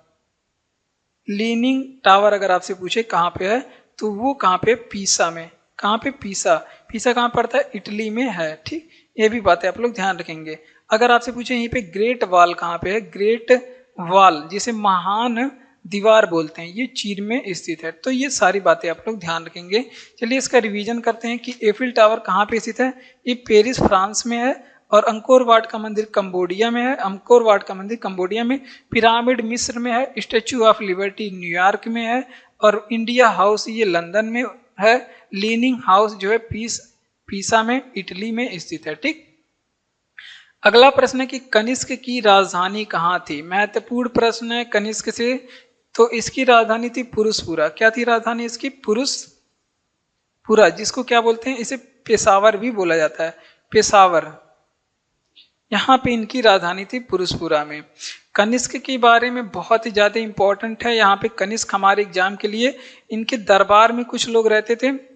Leaning tower अगर आपसे पूछे कहाँ पे है, तो वो कहाँ पे? पीसा में। कहाँ पे? पीसा। पीसा कहाँ पड़ता है? इटली में है। ठीक, ये भी बातें आप लोग ध्यान रखेंगे। अगर आपसे पूछे यहीं पे ग्रेट वॉल कहाँ पे है, ग्रेट वॉल जिसे महान दीवार बोलते हैं, ये चीन में स्थित है। तो ये सारी बातें आप लोग ध्यान रखेंगे। चलिए इसका रिवीजन करते हैं कि एफिल टावर कहाँ पे स्थित है। ये पेरिस फ्रांस में है। और अंकोर वाट का मंदिर कंबोडिया में है। अंकोर वाट का मंदिर कंबोडिया में। पिरामिड मिस्र में है। स्टेचू ऑफ लिबर्टी न्यूयॉर्क में है। और इंडिया हाउस ये लंदन में है। लीनिंग हाउस जो है पीसा में इटली में स्थित है। ठीक, अगला प्रश्न है कि कनिष्क की राजधानी कहाँ थी। महत्वपूर्ण प्रश्न है कनिष्क से। तो इसकी राजधानी थी पुरुषपुरा। क्या थी राजधानी इसकी? पुरुषपुरा, जिसको क्या बोलते हैं? इसे पेशावर भी बोला जाता है, पेशावर। यहाँ पे इनकी राजधानी थी पुरुषपुरा में। कनिष्क के बारे में बहुत ही ज़्यादा इंपॉर्टेंट है यहाँ पे कनिष्क हमारे एग्जाम के लिए। इनके दरबार में कुछ लोग रहते थे।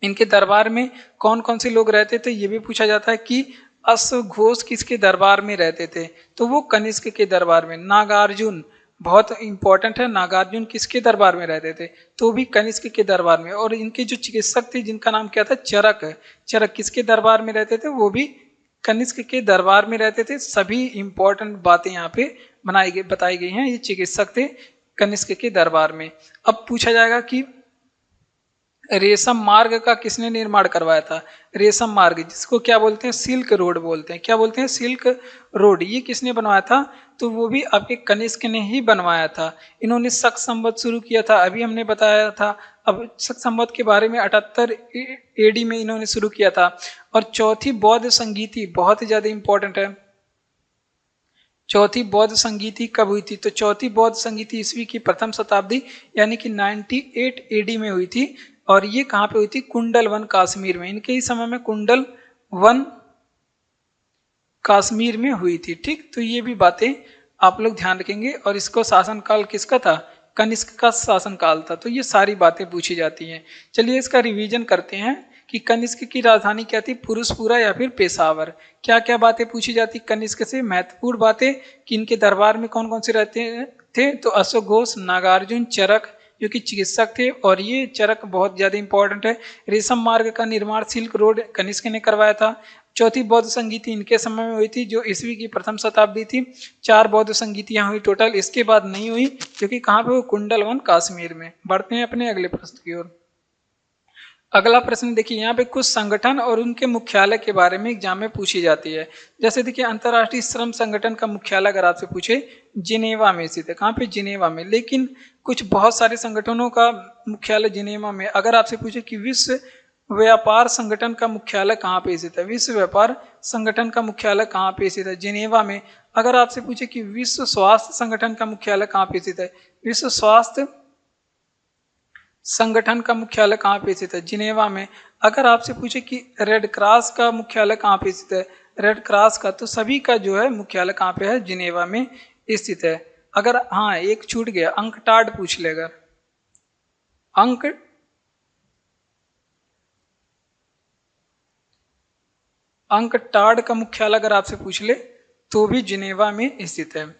इनके दरबार में कौन कौन से लोग रहते थे ये भी पूछा जाता है कि अश्वघोष किसके दरबार में रहते थे, तो वो कनिष्क के दरबार में। नागार्जुन बहुत इंपॉर्टेंट है, नागार्जुन किसके दरबार में रहते थे, तो भी कनिष्क के दरबार में। और इनके जो चिकित्सक थे जिनका नाम क्या था? चरक। चरक किसके दरबार में रहते थे? वो भी कनिष्क के दरबार में रहते थे। सभी इंपॉर्टेंट बातें यहाँ पे बताई गई हैं। ये चिकित्सक थे कनिष्क के दरबार में। अब पूछा जाएगा कि रेशम मार्ग का किसने निर्माण करवाया था। रेशम मार्ग जिसको क्या बोलते हैं? सिल्क रोड बोलते हैं। क्या बोलते हैं? Silk road. ये किसने बनवाया था? तो वो भी आपके कनिष्क ने ही बनवाया था। इन्होंने शक संवत शुरू किया था, अभी हमने बताया था। अब शक संवत के बारे में 78 AD में इन्होंने शुरू किया था। और चौथी बौद्ध संगीति बहुत ही ज्यादा इंपॉर्टेंट है। चौथी बौद्ध संगीति कब हुई थी? तो चौथी बौद्ध संगीति ईस्वी की प्रथम शताब्दी यानी कि 98 AD में हुई थी। और ये कहाँ पे हुई थी? कुंडल वन कश्मीर में। इनके ही समय में कुंडल वन कश्मीर में हुई थी। ठीक, तो ये भी बातें आप लोग ध्यान रखेंगे। और इसको शासनकाल किसका था? कनिष्क का शासनकाल था। तो ये सारी बातें पूछी जाती हैं। चलिए इसका रिवीजन करते हैं कि कनिष्क की राजधानी क्या थी? पुरुषपुरा या फिर पेशावर। क्या क्या बातें पूछी जाती कनिष्क से? महत्वपूर्ण बातें कि इनके दरबार में कौन कौन से रहते थे, तो अशोक घोष, नागार्जुन, चरक जो कि चिकित्सक थे। और ये चरक बहुत ज्यादा इंपॉर्टेंट है। रेशम मार्ग का निर्माण सिल्क रोड कनिष्क ने करवाया था। चौथी बौद्ध संगीति इनके समय में हुई थी जो ईस्वी की प्रथम शताब्दी थी। 4 बौद्ध संगीतियां हुई टोटल। इसके बाद नहीं हुई क्योंकि कहाँ पे? वो कुंडल वन कश्मीर में। बढ़ते हैं अपने अगले प्रश्न की ओर। अगला प्रश्न देखिए, यहाँ पे कुछ संगठन और उनके मुख्यालय के बारे में एग्जाम में पूछी जाती है। जैसे देखिए अंतर्राष्ट्रीय श्रम संगठन का मुख्यालय अगर आपसे पूछे जिनेवा में स्थित है। कहाँ पे? जिनेवा में। लेकिन कुछ बहुत सारे संगठनों का मुख्यालय जिनेवा में। अगर आपसे पूछे कि विश्व व्यापार संगठन का मुख्यालय कहाँ पे स्थित है? विश्व व्यापार संगठन का मुख्यालय कहाँ पे स्थित है? जिनेवा में। अगर आपसे पूछे कि विश्व स्वास्थ्य संगठन का मुख्यालय कहाँ पे स्थित है? विश्व स्वास्थ्य संगठन का मुख्यालय कहाँ पे स्थित है? जिनेवा में। अगर आपसे पूछे कि रेड क्रॉस का मुख्यालय कहाँ पे स्थित है? रेड क्रॉस का, तो सभी का जो है मुख्यालय कहाँ पे है? जिनेवा में स्थित है। अगर हाँ एक छूट गया, अंकटाड पूछ ले। अगर अंकटाड का मुख्यालय अगर आपसे पूछ ले तो भी जिनेवा में स्थित है।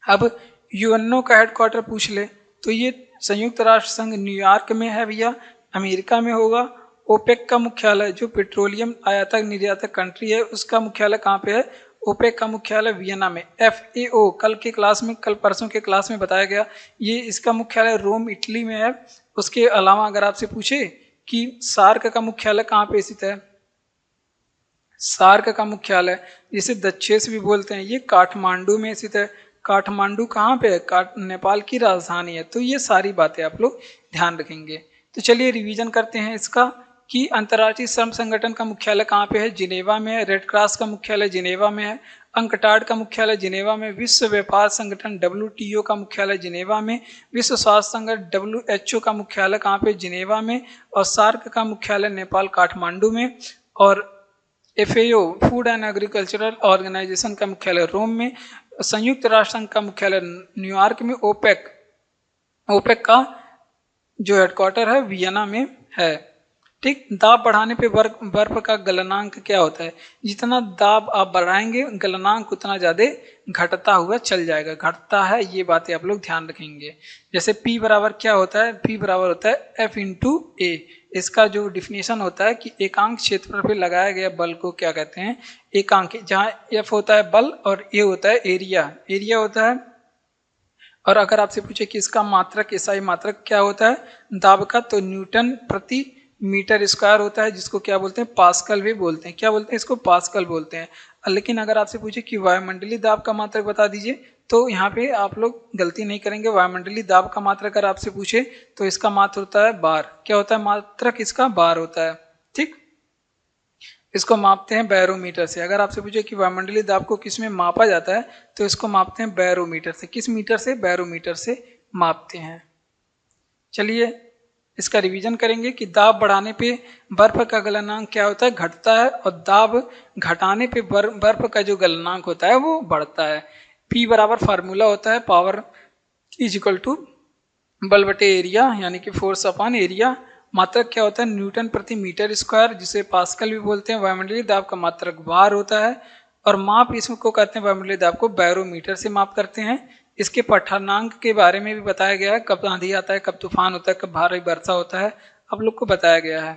अब यूएनओ का हेडक्वार्टर पूछ ले तो ये संयुक्त राष्ट्र संघ न्यूयॉर्क में है भैया, अमेरिका में होगा। ओपेक का मुख्यालय जो पेट्रोलियम आयातक निर्यातक कंट्री है उसका मुख्यालय कहाँ पे है? ओपेक का मुख्यालय वियना में। FAO कल परसों के क्लास में बताया गया, ये इसका मुख्यालय रोम इटली में है। उसके अलावा अगर आपसे पूछे कि सार्क का मुख्यालय कहाँ पे स्थित है? सार्क का मुख्यालय जिसे दक्षेस भी बोलते हैं, ये काठमांडू में स्थित है। काठमांडू कहाँ पे है? नेपाल की राजधानी है। तो ये सारी बातें आप लोग ध्यान रखेंगे। तो चलिए रिवीजन करते हैं इसका कि अंतर्राष्ट्रीय श्रम संगठन का मुख्यालय कहाँ पे है? जिनेवा में है। रेड क्रॉस का मुख्यालय जिनेवा में है। अंकटाड का मुख्यालय जिनेवा में। विश्व व्यापार संगठन WTO का मुख्यालय जिनेवा में। विश्व स्वास्थ्य संगठन WHO का मुख्यालय कहाँ पे? जिनेवा में। और सार्क का मुख्यालय नेपाल काठमांडू में। और FAO food and agricultural organization का मुख्यालय रोम में। संयुक्त राष्ट्र संघ का मुख्यालय न्यूयॉर्क में। ओपेक का जो हेडक्वार्टर है वियना में है। ठीक, दाब बढ़ाने पे बर्फ का गलनांक क्या होता है? जितना दाब आप बढ़ाएंगे गलनांक उतना ज़्यादा घटता हुआ चल जाएगा, घटता है, ये बातें आप लोग ध्यान रखेंगे। जैसे P बराबर क्या होता है? P बराबर होता है F इंटू ए। इसका जो डिफिनेशन होता है कि एकांक क्षेत्रफल पे लगाया गया बल को क्या कहते हैं? एकांक, जहाँ F होता है बल और A होता है एरिया होता है। और अगर आपसे पूछे कि इसका मात्रक, एसआई मात्रक क्या होता है दाब का, तो न्यूटन प्रति मीटर स्क्वायर होता है, जिसको क्या बोलते हैं? पास्कल भी बोलते हैं। क्या बोलते हैं इसको? पास्कल बोलते हैं। लेकिन अगर आपसे पूछे कि वायुमंडलीय दाब का मात्रक बता दीजिए, तो यहाँ पे आप लोग गलती नहीं करेंगे। वायुमंडलीय दाब का मात्रक अगर आपसे पूछे तो इसका मात्र होता है बार। क्या होता है मात्रक? इसका बार होता है। ठीक, इसको मापते हैं बैरोमीटर से। अगर आपसे पूछे कि वायुमंडलीय दाब को किस में मापा जाता है, तो इसको मापते हैं बैरोमीटर से। किस मीटर से? बैरोमीटर से मापते हैं। चलिए इसका रिवीजन करेंगे कि दाब बढ़ाने पे बर्फ का गलनांक क्या होता है? घटता है, और दाब घटाने पे बर्फ का जो गलनांक होता है वो बढ़ता है। P बराबर फार्मूला होता है पावर इज इक्वल टू बल बटे एरिया, यानी कि फोर्स अपॉन एरिया। मात्रक क्या होता है? न्यूटन प्रति मीटर स्क्वायर, जिसे पास्कल भी बोलते हैं। वायुमंडलीय दाब का मात्रक बार होता है, और माप इसको करते हैं वायुमंडलीय दाब को बैरोमीटर से माप करते हैं। इसके पठनांक के बारे में भी बताया गया है, कब आंधी आता है, कब तूफान होता है, कब भारी वर्षा होता है, आप लोग को बताया गया है।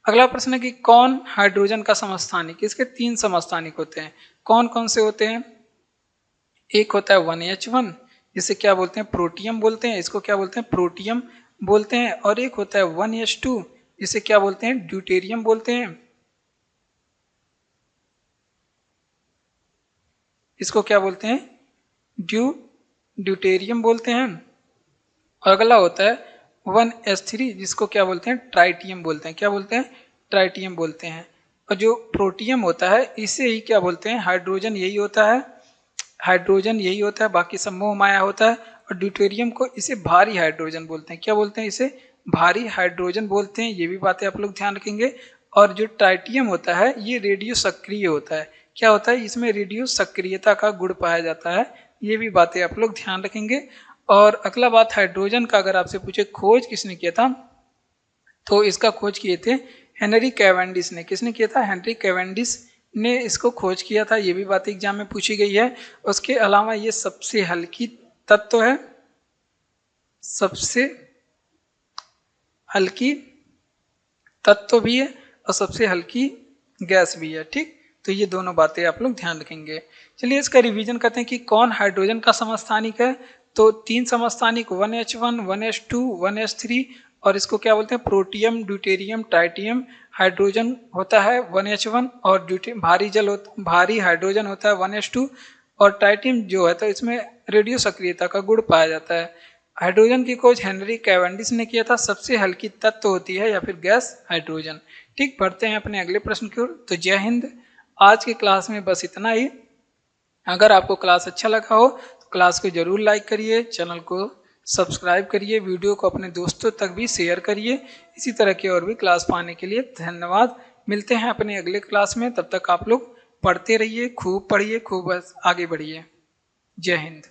अगला प्रश्न है कि कौन हाइड्रोजन का समस्थानिक? इसके 3 समस्थानिक होते हैं। कौन कौन से होते हैं? एक होता है 1H1, जिसे क्या बोलते हैं? प्रोटियम बोलते हैं। इसको क्या बोलते हैं? प्रोटियम बोलते हैं। और एक होता है 1H2, जिसे क्या बोलते हैं? ड्यूटेरियम बोलते हैं। इसको क्या बोलते हैं? ड्यूटेरियम बोलते हैं। और अगला होता है 1S3, जिसको क्या बोलते हैं? ट्राइटियम बोलते हैं। क्या बोलते हैं? ट्राइटियम बोलते हैं। और जो प्रोटियम होता है इसे ही क्या बोलते हैं? हाइड्रोजन यही होता है, हाइड्रोजन यही होता है, बाकी सब मोह माया होता है। और ड्यूटेरियम को इसे भारी हाइड्रोजन बोलते हैं। क्या बोलते हैं? इसे भारी हाइड्रोजन बोलते हैं। ये भी बातें आप लोग ध्यान रखेंगे। और जो ट्राइटियम होता है ये रेडियो सक्रिय होता है। क्या होता है? इसमें रेडियो सक्रियता का गुण पाया जाता है। ये भी बातें आप लोग ध्यान रखेंगे। और अगला बात, हाइड्रोजन का अगर आपसे पूछे खोज किसने किया था, तो इसका खोज किए थे हेनरी कैवेंडिश ने। किसने किया था? हेनरी कैवेंडिश ने इसको खोज किया था। ये भी बात एग्जाम में पूछी गई है। उसके अलावा ये सबसे हल्की तत्व है, सबसे हल्की तत्व भी है, और सबसे हल्की गैस भी है। ठीक, तो ये दोनों बातें आप लोग ध्यान रखेंगे। चलिए इसका रिवीजन करते हैं कि कौन हाइड्रोजन का समस्थानिक है। तो 3 समस्थानिक 1H1, 1H2, 1H3, और इसको क्या बोलते हैं? Protium, deuterium, tritium. हाइड्रोजन होता है 1H1, और भारी हाइड्रोजन होता है 1H2, और ट्राइटियम जो है तो इसमें रेडियो सक्रियता का गुण पाया जाता है। हाइड्रोजन की खोज हेनरी कैवेंडिश ने किया था। सबसे हल्की तत्व होती है या फिर गैस हाइड्रोजन। ठीक, बढ़ते हैं अपने अगले प्रश्न की ओर। तो जय हिंद। आज की क्लास में बस इतना ही। अगर आपको क्लास अच्छा लगा हो तो क्लास को जरूर लाइक करिए, चैनल को सब्सक्राइब करिए, वीडियो को अपने दोस्तों तक भी शेयर करिए। इसी तरह की और भी क्लास पाने के लिए धन्यवाद। मिलते हैं अपने अगले क्लास में। तब तक आप लोग पढ़ते रहिए, खूब पढ़िए, खूब आगे बढ़िए। जय हिंद।